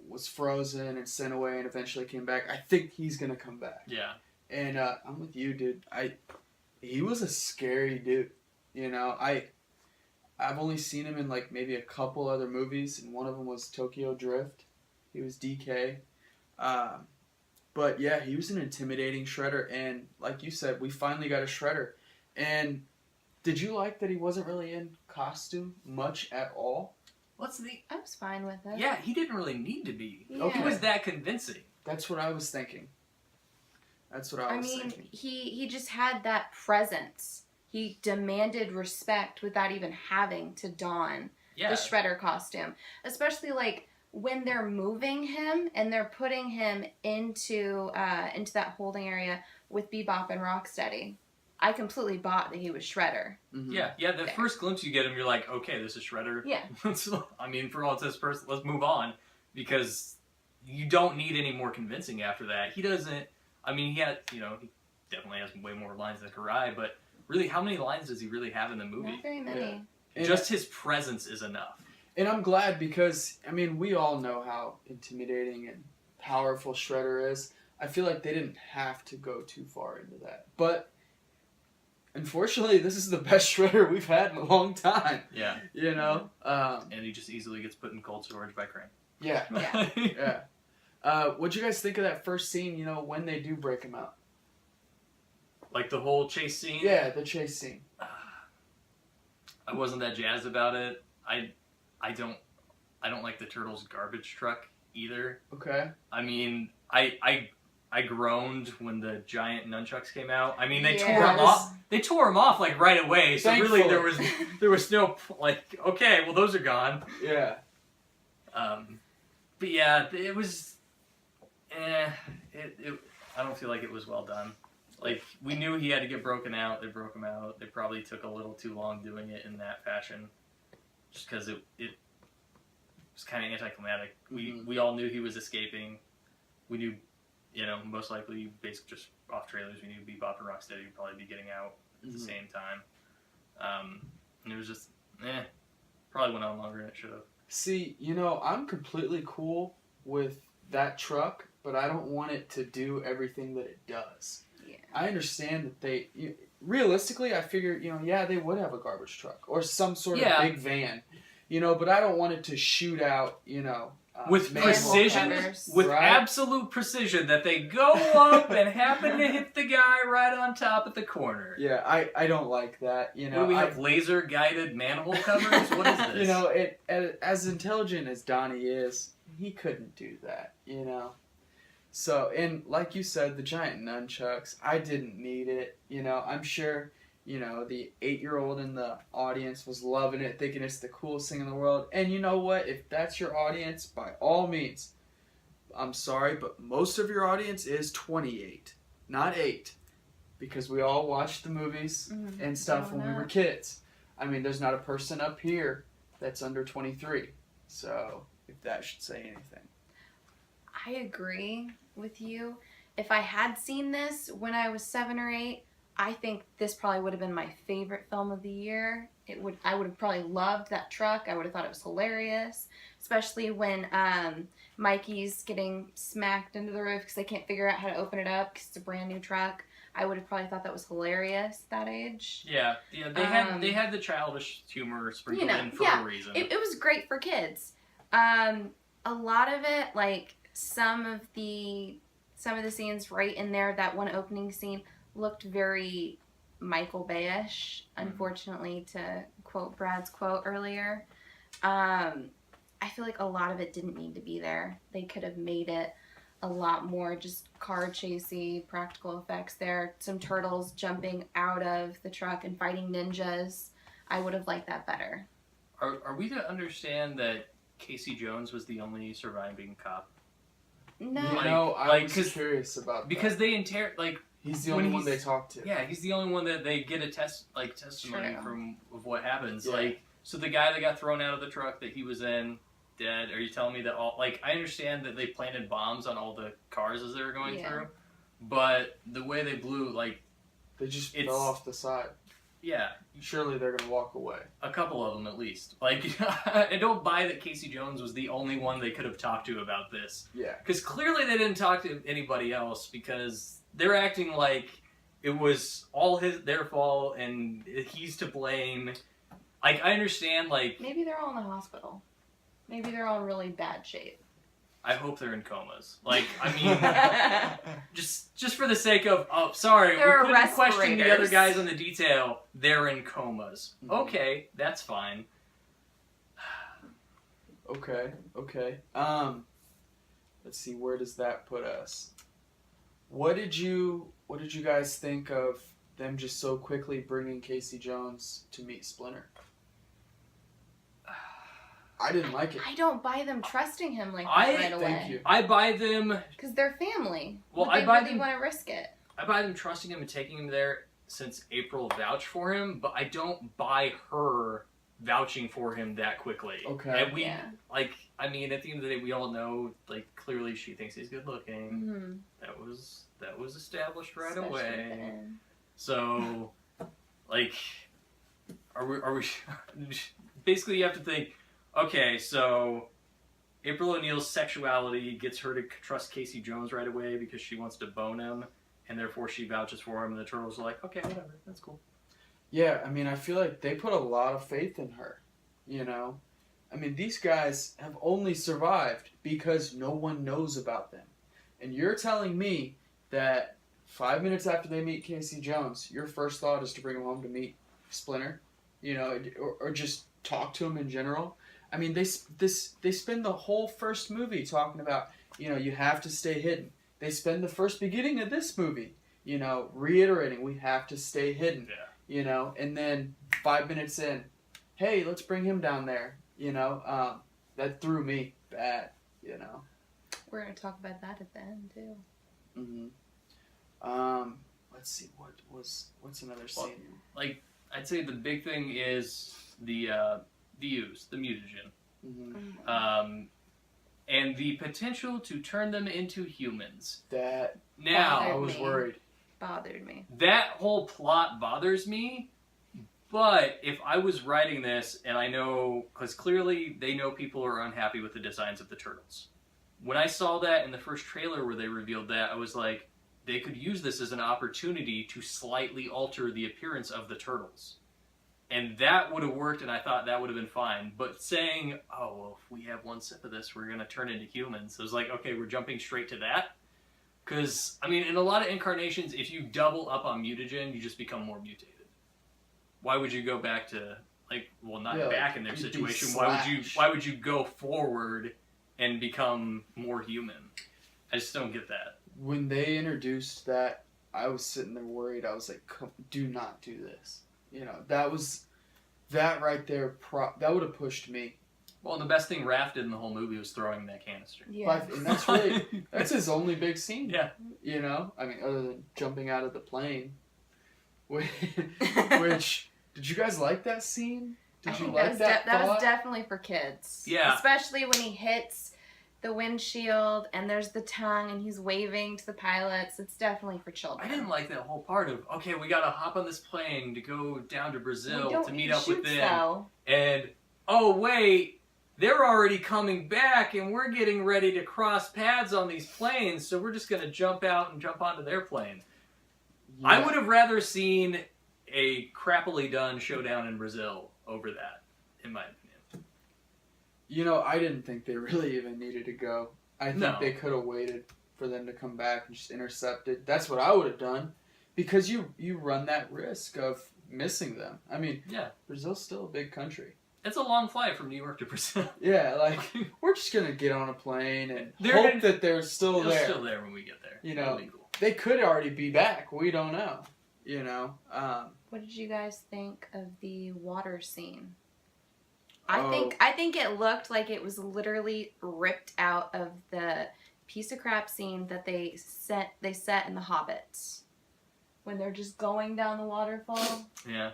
was frozen and sent away and eventually came back. I think he's going to come back. Yeah. And I'm with you, dude. He was a scary dude. I've only seen him in like maybe a couple other movies, and one of them was Tokyo Drift. He was DK. But yeah, he was an intimidating Shredder, and like you said, we finally got a Shredder. And did you like that he wasn't really in costume much at all? I was fine with it. Yeah, he didn't really need to be. Yeah. He was that convincing. That's what I was thinking. Thinking. He just had that presence. He demanded respect without even having to don Yeah. the Shredder costume. Especially like when they're moving him and they're putting him into that holding area with Bebop and Rocksteady. I completely bought that he was Shredder. Mm-hmm. Yeah. The first glimpse you get him, you're like, okay, this is Shredder. Yeah. I mean, for all intents and purposes, let's move on, because you don't need any more convincing after that. He doesn't. I mean, he definitely has way more lines than Karai, but really, how many lines does he really have in the movie? Not very many. Yeah. Just his presence is enough. And I'm glad because, I mean, we all know how intimidating and powerful Shredder is. I feel like they didn't have to go too far into that. But, unfortunately, this is the best Shredder we've had in a long time. Yeah. And he just easily gets put in cold storage by Crane. Yeah. Yeah. Yeah. What'd you guys think of that first scene, when they do break him out? Like the whole chase scene? Yeah, the chase scene. I wasn't that jazzed about it. I don't like the Turtles garbage truck either. Okay. I mean, I groaned when the giant nunchucks came out. I mean, they Yeah. tore him off. They tore him off like right away. So Thankfully. really, there was no like. Okay, well those are gone. Yeah. But yeah, it was. I don't feel like it was well done. Like, we knew he had to get broken out. They broke him out. They probably took a little too long doing it in that fashion, just because it was kind of anticlimactic. We all knew he was escaping. We knew, most likely, basically just off trailers, we knew Bebop and Rocksteady would probably be getting out at the same time. And it was just, probably went on longer than it should have. See, I'm completely cool with that truck, but I don't want it to do everything that it does. Yeah. I understand that realistically, I figure, they would have a garbage truck or some sort of big van, but I don't want it to shoot out, with manhole precision, covers. with Right. absolute precision, that they go up and happen to hit the guy right on top at the corner. Yeah, I don't like that. You know, Do we have laser guided manhole covers? What is this? You know, as intelligent as Donnie is, he couldn't do that. You know, so and like you said, the giant nunchucks, I didn't need it. You know, I'm sure. You know, the 8-year-old in the audience was loving it, thinking it's the coolest thing in the world. And you know what? If that's your audience, by all means, I'm sorry, but most of your audience is 28, not 8. Because we all watched the movies and stuff when we were kids. I mean, there's not a person up here that's under 23. So, if that should say anything. I agree with you. If I had seen this when I was 7 or 8, I think this probably would have been my favorite film of the year. I would have probably loved that truck. I would have thought it was hilarious, especially when Mikey's getting smacked into the roof because they can't figure out how to open it up because it's a brand new truck. I would have probably thought that was hilarious at that age. Yeah, they had the childish humor sprinkled in for a reason. It was great for kids. A lot of it, like some of the scenes right in there, that one opening scene looked very Michael Bay-ish, unfortunately, to quote Brad's quote earlier. I feel like a lot of it didn't need to be there. They could have made it a lot more just car chasey, practical effects there. Some turtles jumping out of the truck and fighting ninjas. I would have liked that better. Are we to understand that Casey Jones was the only surviving cop? No. You know, I was curious about that. Because they he's the only one they talk to. Yeah, he's the only one that they get a testimony True. from of what happens. Yeah. Like, so the guy that got thrown out of the truck that he was in, dead. Are you telling me that I understand that they planted bombs on all the cars as they were going through, but the way they blew, they just fell off the side. Yeah. Surely they're gonna walk away. A couple of them at least. I don't buy that Casey Jones was the only one they could have talked to about this. Yeah. Because clearly they didn't talk to anybody else because they're acting like it was all their fault and he's to blame. I understand, Maybe they're all in the hospital. Maybe they're all in really bad shape. I hope they're in comas. Just for the sake of, sorry, There we are couldn't question the other respirators. guys on the detail. They're in comas. Mhm. Okay, that's fine. Okay. Let's see, where does that put us? What did you guys think of them just so quickly bringing Casey Jones to meet Splinter? I didn't like it. I don't buy them trusting him like that right away. Thank you. I buy them. Because they're family. Well, Would they I buy really them- want to risk it. I buy them trusting him and taking him there since April vouched for him, but I don't buy her vouching for him that quickly. Okay. And at the end of the day, we all know, clearly she thinks he's good looking. Mm-hmm. That was established right Especially away. then. So, are we? Basically, you have to think. Okay, so April O'Neil's sexuality gets her to trust Casey Jones right away because she wants to bone him, and therefore she vouches for him. And the Turtles are like, okay, whatever, that's cool. Yeah, I mean, I feel like they put a lot of faith in her, you know? I mean, these guys have only survived because no one knows about them. And you're telling me that 5 minutes after they meet Casey Jones, your first thought is to bring him home to meet Splinter, you know, or just talk to him in general? I mean, they spend the whole first movie talking about, you know, you have to stay hidden. They spend the first beginning of this movie, you know, reiterating we have to stay hidden. Yeah. You know, and then 5 minutes in, hey, let's bring him down there. You know, that threw me bad. You know. We're going to talk about that at the end, too. Mm-hmm. Let's see, what's another scene? I'd say the big thing is the mutagen. Mm-hmm. And the potential to turn them into humans. That Now, I was worried. Bothered me. That whole plot bothers me, but if I was writing this, and I know, because clearly they know people are unhappy with the designs of the Turtles. When I saw that in the first trailer where they revealed that, I was like, they could use this as an opportunity to slightly alter the appearance of the Turtles. And that would have worked, and I thought that would have been fine. But saying, oh, well, if we have one sip of this, we're going to turn into humans. So it was like, okay, we're jumping straight to that. Because, I mean, in a lot of incarnations, if you double up on mutagen, you just become more mutated. Why would you go back to, like, well, not back in their situation. Why would you go forward and become more human? I just don't get that. When they introduced that, I was sitting there worried. I was like, do not do this. You know, that right there, that would have pushed me. Well, the best thing Raph did in the whole movie was throwing that canister. Yeah. And that's his only big scene. Yeah. You know, I mean, other than jumping out of the plane. Which, did you guys like that scene? Did you like that? That was definitely for kids. Yeah. Especially when he hits the windshield and there's the tongue and he's waving to the pilots. It's definitely for children. I didn't like that whole part of, okay, we gotta hop on this plane to go down to Brazil to meet up with them. Though. And, oh wait, they're already coming back and we're getting ready to cross paths on these planes, so we're just gonna jump out and jump onto their plane. Yeah. I would have rather seen a crappily done showdown in Brazil over that, in my opinion. You know, I didn't think they really even needed to go. I think they could have waited for them to come back and just intercept it. That's what I would have done. Because you run that risk of missing them. I mean, Brazil's still a big country. It's a long flight from New York to Brazil. Yeah, like, we're just going to get on a plane and hope that they're still there. They're still there when we get there. You know, cool. They could already be back. We don't know. You know? What did you guys think of the water scene? I think it looked like it was literally ripped out of the piece of crap scene that they set in The Hobbit when they're just going down the waterfall. Yeah.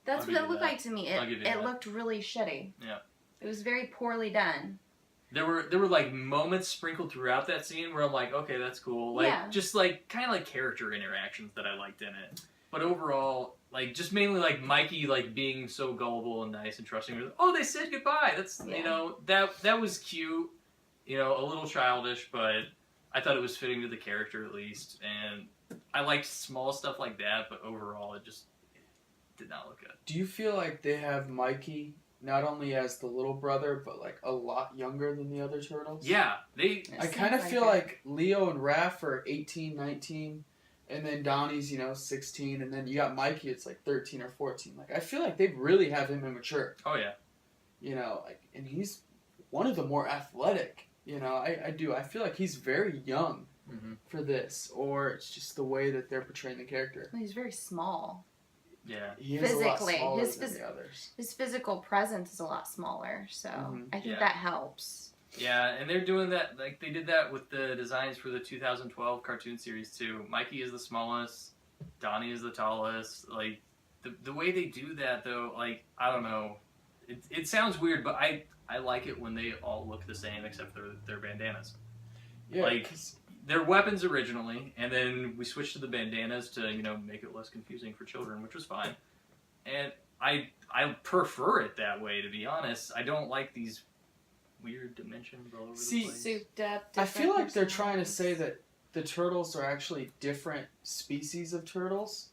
That's what it looked like to me. It looked really shitty. Yeah. It was very poorly done. There were like moments sprinkled throughout that scene where I'm like, okay, that's cool. Like just like kind of like character interactions that I liked in it. But overall, like, just mainly, like, Mikey, like, being so gullible and nice and trusting. Oh, they said goodbye. That's, you know, that was cute. You know, a little childish, but I thought it was fitting to the character, at least. And I liked small stuff like that, but overall, it did not look good. Do you feel like they have Mikey not only as the little brother, but, like, a lot younger than the other turtles? Yeah. I kind of feel like Leo and Raph are 18, 19... And then Donnie's, 16, and then you got Mikey, it's like 13 or 14. Like, I feel like they really have him immature. Oh, yeah. You know, like, and he's one of the more athletic, I do. I feel like he's very young for this, or it's just the way that they're portraying the character. Well, he's very small. Yeah. He is physically, a lot smaller than the others. His physical presence is a lot smaller, so I think that helps. Yeah, and they're doing that, like, they did that with the designs for the 2012 cartoon series, too. Mikey is the smallest, Donnie is the tallest. Like, the way they do that, though, like, I don't know. It sounds weird, but I like it when they all look the same except for their bandanas. Yeah. Like, their weapons originally, and then we switched to the bandanas to, make it less confusing for children, which was fine. And I prefer it that way, to be honest. I don't like these weird dimensions all over the place. Souped up. I feel like they're trying to say that the turtles are actually different species of turtles.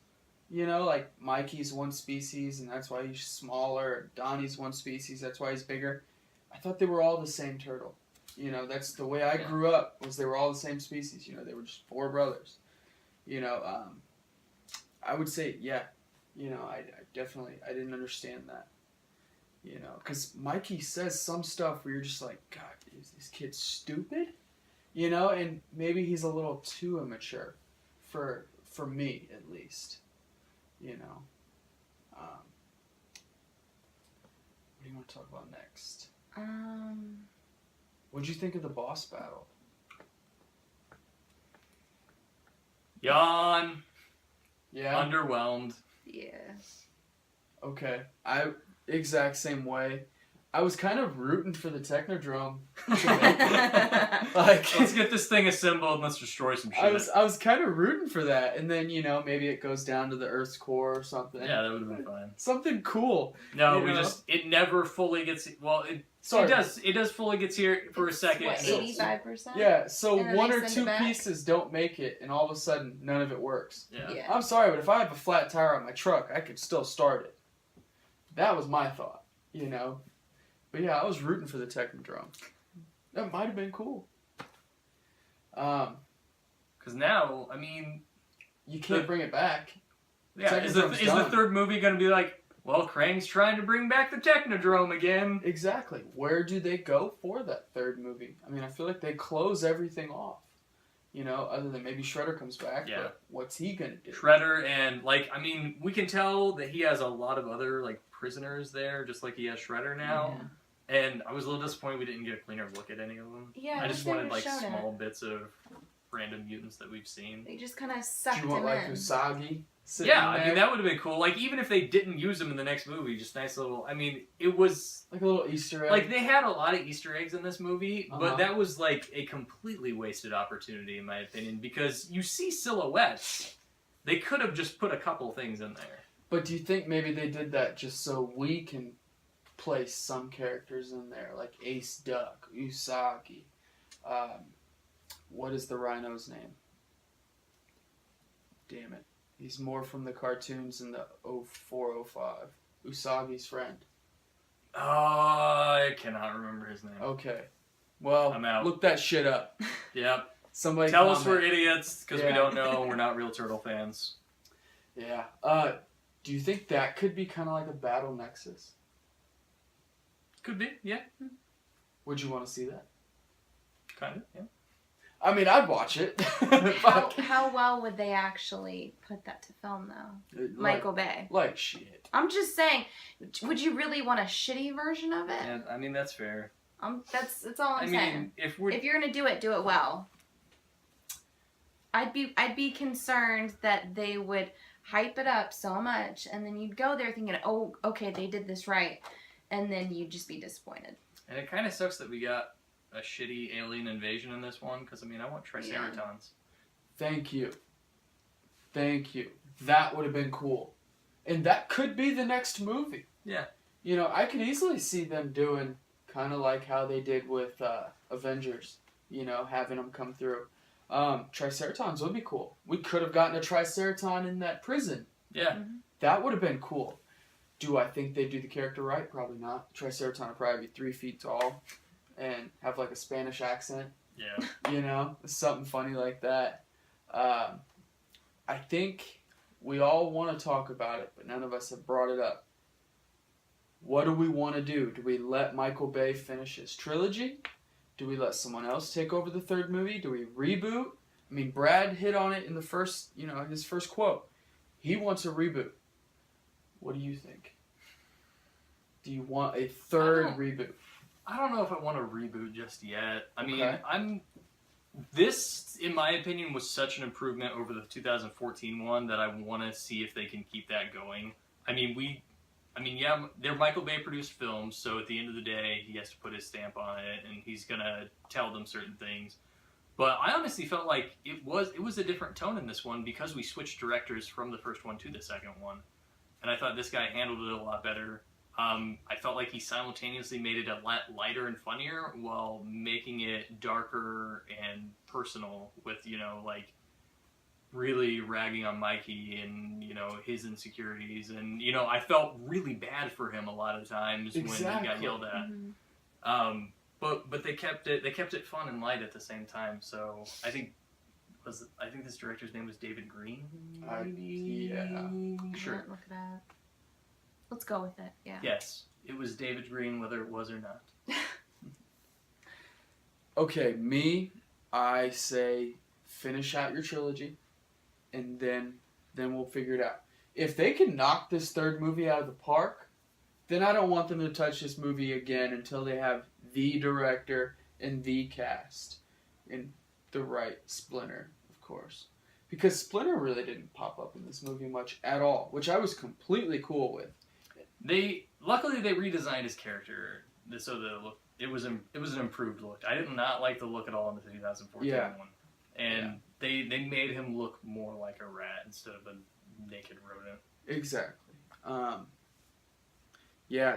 Like Mikey's one species, and that's why he's smaller. Donnie's one species, that's why he's bigger. I thought they were all the same turtle. That's the way I grew up, was they were all the same species. They were just four brothers. I would say, I definitely, I didn't understand that. Because Mikey says some stuff where you're just like, God, is this kid stupid? And maybe he's a little too immature for me, at least. What do you want to talk about next? What'd you think of the boss battle? Yawn. Yeah. Underwhelmed. Yeah. Okay. Exact same way. I was kind of rooting for the Technodrome. Let's get this thing assembled and let's destroy some shit. I was kind of rooting for that, and then maybe it goes down to the Earth's core or something. Yeah, that would have been fine. Something cool. No, it never fully gets. Well, it does fully gets here for a second. What, 85%? Yeah, so one or two pieces don't make it, and all of a sudden none of it works. Yeah. I'm sorry, but if I have a flat tire on my truck, I could still start it. That was my thought, you know. But yeah, I was rooting for the Technodrome. That might have been cool. Because now, I mean, you can't bring it back. Yeah, is the third movie going to be like, well, Krang's trying to bring back the Technodrome again? Exactly. Where do they go for that third movie? I mean, I feel like they close everything off. You know, other than maybe Shredder comes back, yeah. But what's he going to do? Shredder, and, like, I mean, we can tell that he has a lot of other, like, prisoners there, just like he has Shredder now. Yeah. And I was a little disappointed we didn't get a cleaner look at any of them. Yeah, I just wanted, like, small bits of random mutants that we've seen. They just kind of sucked him in. Do you want, like, Usagi? Yeah, I mean, that would have been cool. Like, even if they didn't use him in the next movie, just nice little... I mean, it was... like a little Easter egg. Like, they had a lot of Easter eggs in this movie, but that was, like, a completely wasted opportunity, in my opinion, because you see silhouettes. They could have just put a couple things in there. But do you think maybe they did that just so we can place some characters in there, like Ace Duck, Usagi, what is the Rhino's name? Damn it. He's more from the cartoons in the 0405. Usagi's friend. Oh, I cannot remember his name. Okay. Well, I'm out. Look that shit up. Yep. Somebody tell us we're idiots, because we don't know. We're not real Turtle fans. Yeah. Do you think that could be kind of like a battle nexus? Could be, yeah. Would you want to see that? Kind of, yeah. I mean, I'd watch it. How well would they actually put that to film, though? Michael Bay. Like shit. I'm just saying, would you really want a shitty version of it? Yeah, I mean, that's fair. That's all I'm saying. If you're gonna do it well. I'd be concerned that they would hype it up so much, and then you'd go there thinking, oh, okay, they did this right, and then you'd just be disappointed. And it kind of sucks that we got a shitty alien invasion in this one, because, I mean, I want Triceratons. Yeah. Thank you. That would have been cool. And that could be the next movie. Yeah. You know, I could easily see them doing kind of like how they did with Avengers, you know, having them come through. Triceratons would be cool. We could have gotten a Triceraton in that prison. Yeah. Mm-hmm. That would have been cool. Do I think they'd do the character right? Probably not. Triceraton would probably be 3 feet tall and have like a Spanish accent. Yeah. You know, something funny like that. I think we all want to talk about it, but none of us have brought it up. What do we want to do? Do we let Michael Bay finish his trilogy? Do we let someone else take over the third movie? Do we reboot? I mean, Brad hit on it in the first, you know, his first quote. He wants a reboot. What do you think? Do you want a third reboot? I don't know if I want a reboot just yet. I mean, this, in my opinion, was such an improvement over the 2014 one that I want to see if they can keep that going. Yeah, they're Michael Bay produced films, so at the end of the day, he has to put his stamp on it, and he's gonna tell them certain things. But I honestly felt like it was a different tone in this one because we switched directors from the first one to the second one, and I thought this guy handled it a lot better. I felt like he simultaneously made it a lot lighter and funnier while making it darker and personal with, you know, like, really ragging on Mikey and, you know, his insecurities. And, you know, I felt really bad for him a lot of times when he got yelled at. Mm-hmm. But they kept it fun and light at the same time. So I think this director's name was David Green. Yeah. Sure. Look it up. Let's go with it. Yeah. Yes, it was David Green, whether it was or not. Okay, I say finish out your trilogy, and then we'll figure it out. If they can knock this third movie out of the park, then I don't want them to touch this movie again until they have the director and the cast and the right Splinter, of course. Because Splinter really didn't pop up in this movie much at all, which I was completely cool with. Luckily they redesigned his character, so the look it was an improved look. I did not like the look at all in the 2014 one, and they made him look more like a rat instead of a naked rodent. Exactly.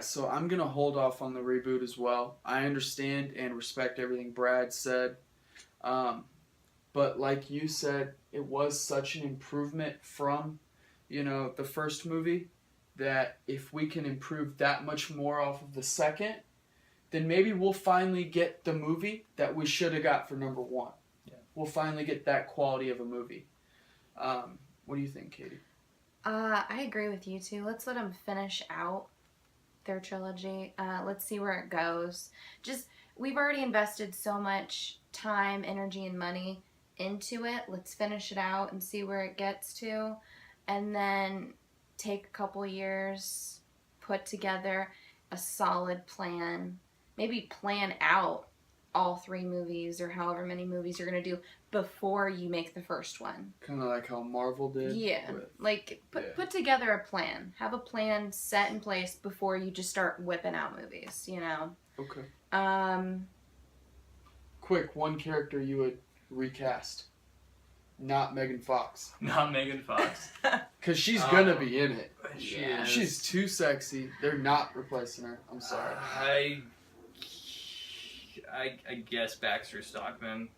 So I'm gonna hold off on the reboot as well. I understand and respect everything Brad said, but like you said, it was such an improvement from, you know, the first movie that if we can improve that much more off of the second, then maybe we'll finally get the movie that we should have got for number 1. Yeah. We'll finally get that quality of a movie. What do you think, Katie? I agree with you too. Let's let them finish out their trilogy. Let's see where it goes. We've already invested so much time, energy, and money into it. Let's finish it out and see where it gets to. And then take a couple years, put together a solid plan. Maybe plan out all 3 movies or however many movies you're going to do before you make the first one. Kind of like how Marvel did. Yeah. Put together a plan. Have a plan set in place before you just start whipping out movies, you know? Okay. Quick, one character you would recast. Not Megan Fox. Not Megan Fox. Because she's going to be in it. She Yeah. is. She's too sexy. They're not replacing her. I'm sorry. I guess Baxter Stockman.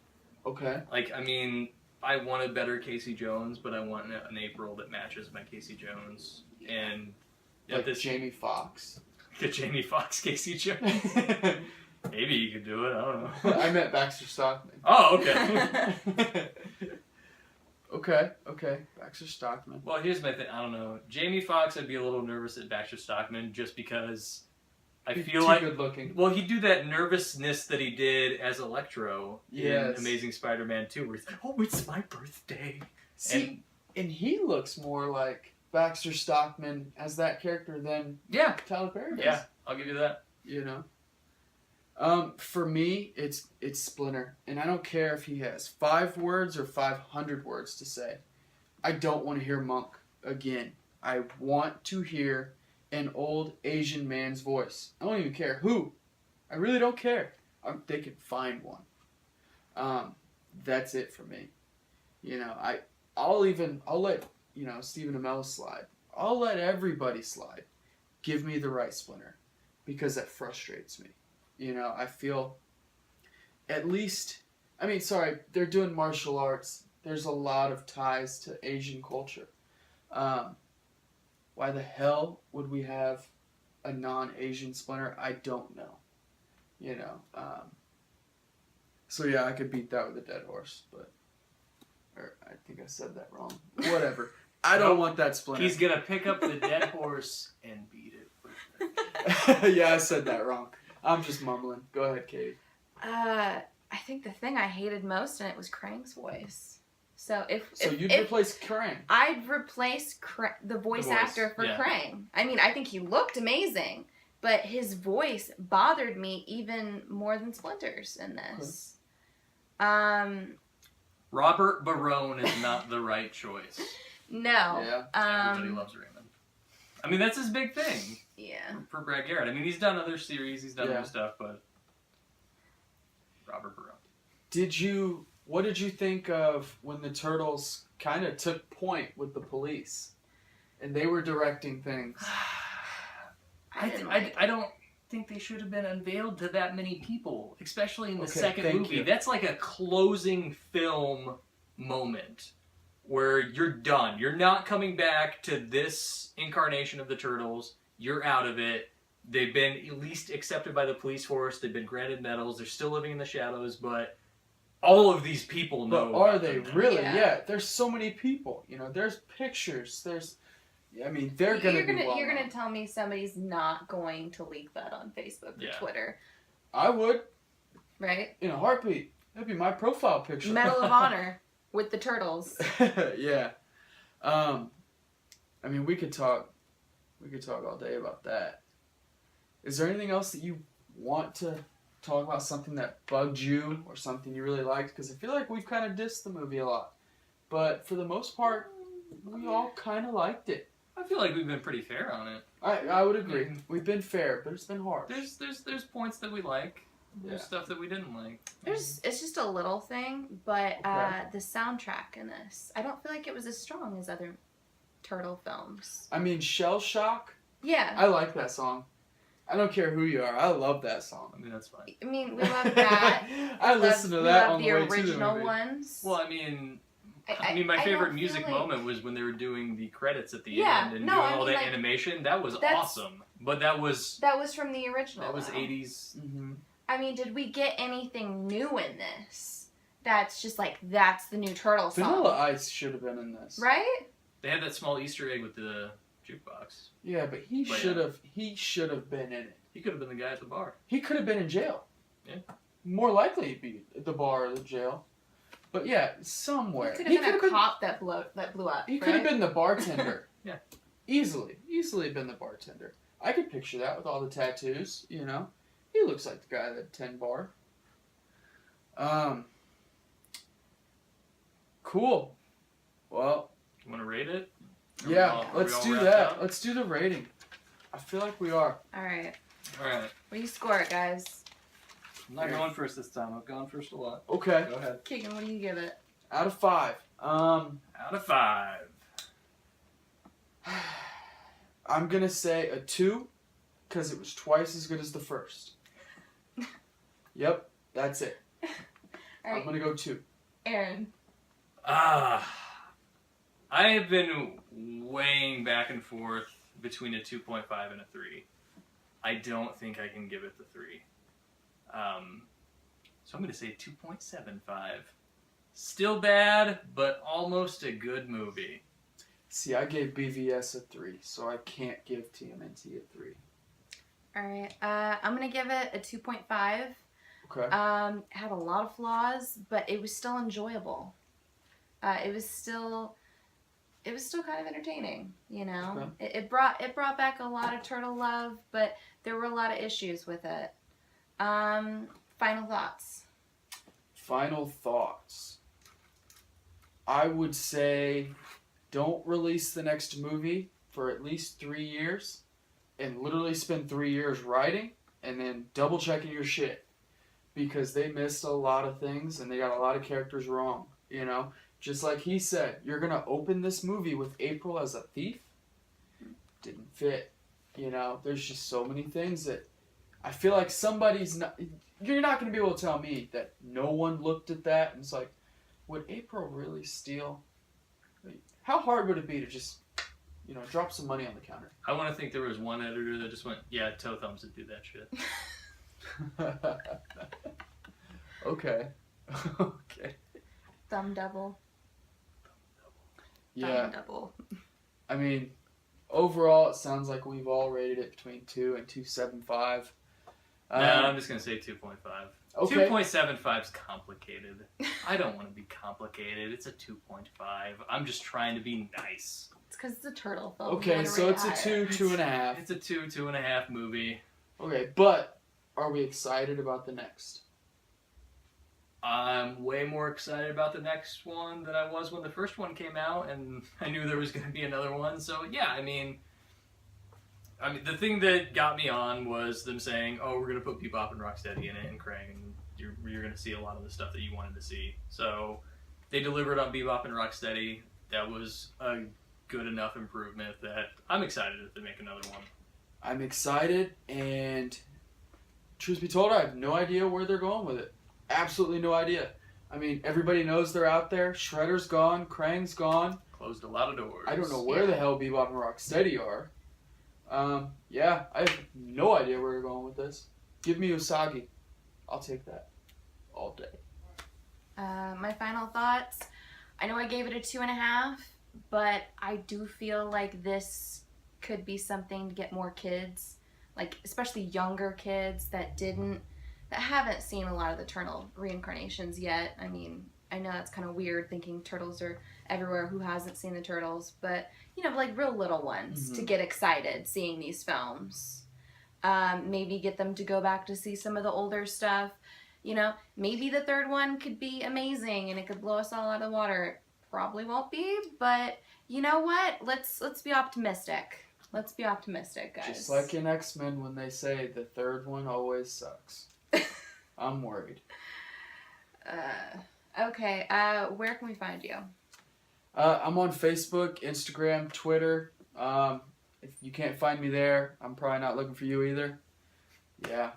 Okay. Like, I mean, I want a better Casey Jones, but I want an April that matches my Casey Jones. And Like Jamie Foxx. Get Jamie Foxx, Casey Jones. Maybe you could do it. I don't know. I meant Baxter Stockman. Oh, okay. Okay. Baxter Stockman. Well, here's my thing. I don't know. Jamie Foxx, I'd be a little nervous at Baxter Stockman just because I He's feel too like. good looking. Well, he'd do that nervousness that he did as Electro Yes. in Amazing Spider-Man 2, where he's like, "Oh, it's my birthday." See, and he looks more like Baxter Stockman as that character than Yeah, Tyler Perry does. yeah, I'll give you that. You know. For me, it's Splinter, and I don't care if he has 5 words or 500 words to say. I don't want to hear Monk again. I want to hear an old Asian man's voice. I don't even care who. I really don't care. They can find one. That's it for me. You know, I'll let Stephen Amell slide. I'll let everybody slide. Give me the right Splinter, because that frustrates me. You know, I feel at least, they're doing martial arts. There's a lot of ties to Asian culture. Why the hell would we have a non-Asian Splinter? I don't know. You know. So yeah, I could beat that with a dead horse, or I think I said that wrong. Whatever. I don't want that Splinter. He's gonna pick up the dead horse and beat it. Yeah, I said that wrong. I'm just mumbling. Go ahead, Katie. I think the thing I hated most in it was Krang's voice. So if you'd replace Krang. I'd replace the voice actor for yeah. Krang. I mean, I think he looked amazing, but his voice bothered me even more than Splinter's in this. Robert Barone is not the right choice. No. Yeah. Everybody loves Raymond. I mean, that's his big thing. Yeah. For Brad Garrett. I mean, he's done other series, he's done other stuff, but Robert Barone. What did you think of when the Turtles kind of took point with the police and they were directing things? I don't think they should have been unveiled to that many people, especially in the second thank movie. you. That's like a closing film moment where you're done. You're not coming back to this incarnation of the Turtles. You're out of it. They've been at least accepted by the police force. They've been granted medals. They're still living in the shadows, but all of these people know. But are they really? Yeah. Yeah. There's so many people. You know, there's pictures. They're gonna be well You're known. gonna tell me somebody's not going to leak that on Facebook or Twitter, I would, right? in a heartbeat. That'd be my profile picture. Medal of Honor with the Turtles. Yeah. We could talk all day about that. Is there anything else that you want to talk about? Something that bugged you or something you really liked? Because I feel like we've kind of dissed the movie a lot, but for the most part, we all kind of liked it. I feel like we've been pretty fair on it. I would agree. We've been fair, but it's been hard. There's points that we like. There's stuff that we didn't like. It's just a little thing, but Okay. the soundtrack in this, I don't feel like it was as strong as other Turtle films. Shell Shock. Yeah. I like that song. I don't care who you are. I love that song. I mean, that's fine. I mean, we love that. I listened to that on the we way love the to the original movie. ones. Well, I mean, I mean, my favorite don't music feel like- moment was when they were doing the credits at the Yeah, end and no, doing I all mean, that like, animation. That was that's- awesome. But that was from the original. that was though. 80s. Mm-hmm. I mean, did we get anything new in this? That's just like that's the new Turtle song, Vanilla Ice should have been in this. right? They had that small Easter egg with the jukebox. Yeah, but he But should have. He should have been in it. He could have been the guy at the bar. He could have been in jail. Yeah. More likely he'd be at the bar or the jail. But yeah, somewhere. He could have been a cop that blew up. He could have been the bartender. Yeah. Easily been the bartender. I could picture that with all the tattoos, you know. He looks like the guy at 10 bar. Cool. Well, You want to rate it? yeah, Are we let's all do wrapped that. up? Let's do the rating. I feel like we are. All right. All right. What do you score it, guys? I'm not going first this time. I've gone first a lot. Okay. Go ahead. Keegan, what do you give it? Out of 5. Out of 5. I'm going to say a 2 because it was twice as good as the first. Yep, that's it. All I'm right, going to go 2. Aaron. I have been weighing back and forth between a 2.5 and a 3. I don't think I can give it the 3. So I'm going to say 2.75. Still bad, but almost a good movie. See, I gave BVS a 3, so I can't give TMNT a 3. All right. I'm gonna give it a 2.5. Okay. It had a lot of flaws, but it was still enjoyable. It was still kind of entertaining, you know. Okay. It brought back a lot of turtle love, but there were a lot of issues with it. Final thoughts. Final thoughts. I would say don't release the next movie for at least 3 years and literally spend 3 years writing and then double checking your shit because they missed a lot of things and they got a lot of characters wrong, you know? Just like he said, you're going to open this movie with April as a thief? Didn't fit. You know, there's just so many things that I feel like you're not going to be able to tell me that no one looked at that and it's like, would April really steal? How hard would it be to just, you know, drop some money on the counter? I want to think there was one editor that just went, yeah, toe thumbs would do that shit. Okay. Okay. Thumb double. Yeah. Thumb double. I mean, overall, it sounds like we've all rated it between 2 and 2.75. No, I'm just going to say 2.5. Okay. 2.75 is complicated. I don't want to be complicated. It's a 2.5. I'm just trying to be nice. It's because it's a turtle film. Okay, so it's a 2, 2.5. It's a 2.5 movie. Okay, but are we excited about the next? I'm way more excited about the next one than I was when the first one came out, and I knew there was going to be another one. So yeah, I mean, the thing that got me on was them saying, "Oh, we're going to put Bebop and Rocksteady in it and Krang, and you're going to see a lot of the stuff that you wanted to see." So they delivered on Bebop and Rocksteady. That was a good enough improvement that I'm excited if they make another one. I'm excited, and truth be told, I have no idea where they're going with it. Absolutely no idea. I mean, everybody knows they're out there. Shredder's gone. Krang's gone. Closed a lot of doors. I don't know where the hell Bebop and Rocksteady are. Yeah, I have no idea where they're going with this. Give me Usagi. I'll take that all day. My final thoughts. I know I gave it a 2.5, but I do feel like this could be something to get more kids, like especially younger kids that haven't seen a lot of the turtle reincarnations yet. I mean, I know that's kind of weird thinking turtles are everywhere who hasn't seen the turtles, but you know, like real little ones to get excited seeing these films. Maybe get them to go back to see some of the older stuff. You know, maybe the third one could be amazing and it could blow us all out of the water. It probably won't be, but you know what? Let's be optimistic. Let's be optimistic, guys. Just like in X-Men when they say the third one always sucks. I'm worried. Okay, where can we find you? I'm on Facebook, Instagram, Twitter. If you can't find me there, I'm probably not looking for you either. Yeah.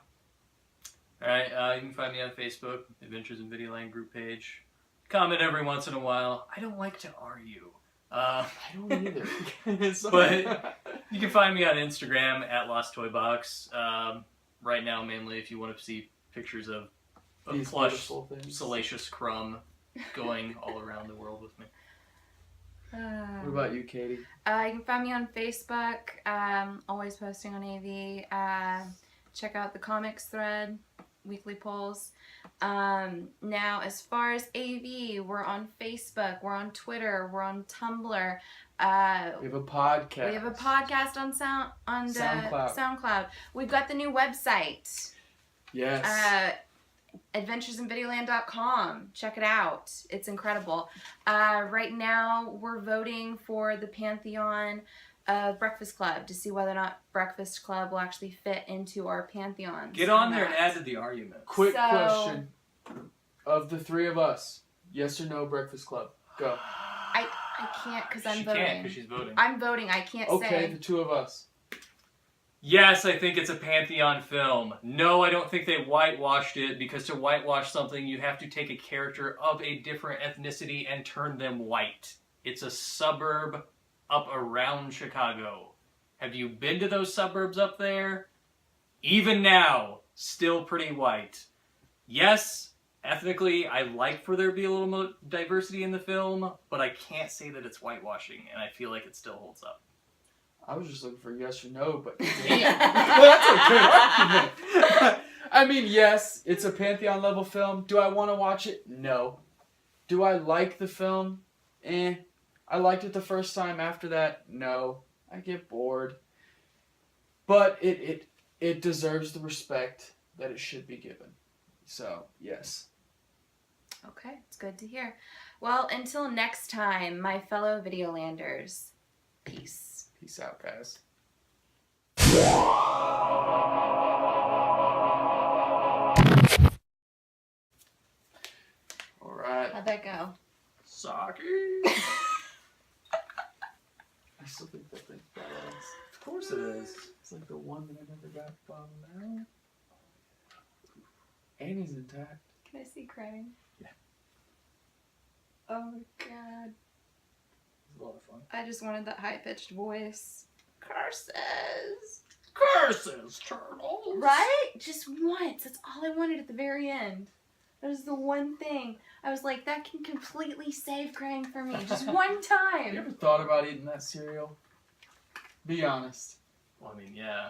Alright, you can find me on Facebook, Adventures in Videoland group page. comment every once in a while. I don't like to argue. I don't either. But you can find me on Instagram at Lost Toy Box. Right now, mainly if you want to see pictures of These plush, beautiful things. salacious crumb going all around the world with me. What about you, Katie? You can find me on Facebook. Always posting on AV. Check out the comics thread, weekly polls. Now, as far as AV, we're on Facebook, we're on Twitter, we're on Tumblr. We have a podcast. We have a podcast on SoundCloud. SoundCloud. We've got the new website. Yes. adventuresinvideoland.com. Check it out. It's incredible. Right now, we're voting for the Pantheon of Breakfast Club to see whether or not Breakfast Club will actually fit into our Pantheon. Get on there and add to the argument. Quick question. Of the three of us, yes or no Breakfast Club? Go. I can't because I'm She voting. can't because she's voting. I'm voting. I can't Okay, say. the two of us. Yes, I think it's a Pantheon film. No, I don't think they whitewashed it, because to whitewash something, you have to take a character of a different ethnicity and turn them white. It's a suburb up around Chicago. Have you been to those suburbs up there? Even now, still pretty white. Yes, ethnically, I like for there to be a little more diversity in the film, but I can't say that it's whitewashing, and I feel like it still holds up. I was just looking for yes or no, but that's a good argument. I mean, yes, it's a Pantheon level film. Do I want to watch it? No. Do I like the film? I liked it the first time. After that, no. I get bored. But it deserves the respect that it should be given. So, yes. Okay, it's good to hear. Well, until next time, my fellow Videolanders, peace. Peace out, guys. All right. How'd that go? Sake. I still think that thing's badass. Of course it is. It's like the one that I never got bombed out. And he's intact. Can I see crying? Yeah. Oh my god. It's a lot of fun. I just wanted that high-pitched voice. Curses! Curses, turtles! Right? Just once. That's all I wanted at the very end. That was the one thing. I was like, that can completely save crying for me. Just one You time. ever thought about eating that cereal? Be honest. Well, I mean, yeah.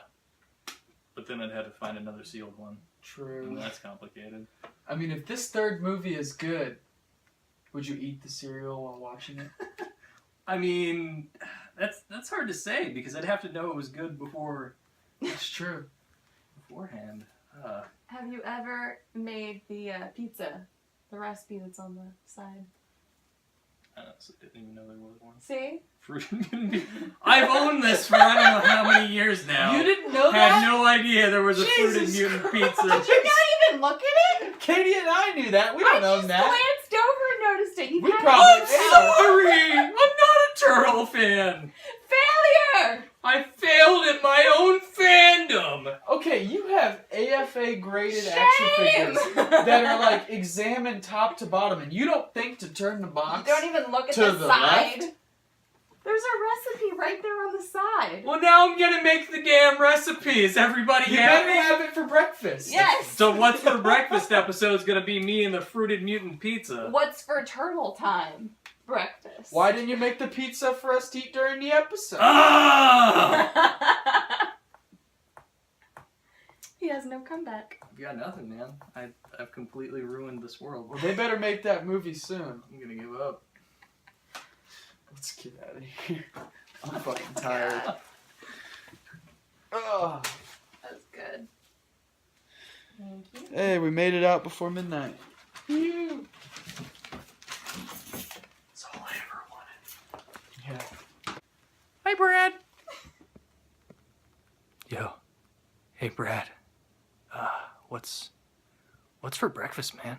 But then I'd have to find another sealed one. True. And that's complicated. I mean, if this third movie is good, would you eat the cereal while watching it? I mean, that's hard to say, because I'd have to know it was good That's true. beforehand. Have you ever made the pizza? The recipe that's on the side. I honestly didn't even know there was one. See? I've owned this for I don't know how many years now. You didn't know Had that? no idea there was a fruited Jesus mutant Christ. pizza. Did you not even look at it? Katie and I knew that. We don't I own just that. glanced over and noticed it. You We had probably- I'm it. sorry! I'm not a turtle fan! Failure! I failed at my own fandom! Okay, you have AFA graded Shame! action figures that are like examined top to bottom, and you don't think to turn the You box. don't even look at To the the side. left? There's a recipe right there on the side. Well, now I'm gonna make the damn recipe. Is everybody You better happy? have it for breakfast. Yes. So what's for breakfast episode's gonna be me and the fruited mutant pizza. What's for turtle time? Breakfast. Why didn't you make the pizza for us to eat during the episode? Ah! He has no comeback. I've got nothing, man. I've completely ruined this world. Well, they better make that movie soon. I'm gonna give up. Let's get out of here. I'm fucking tired. Ugh. That was good. Thank you. Hey, we made it out before midnight. That's all I ever wanted. Yeah. Hi, Brad. Yo. Hey, Brad. What's for breakfast, man?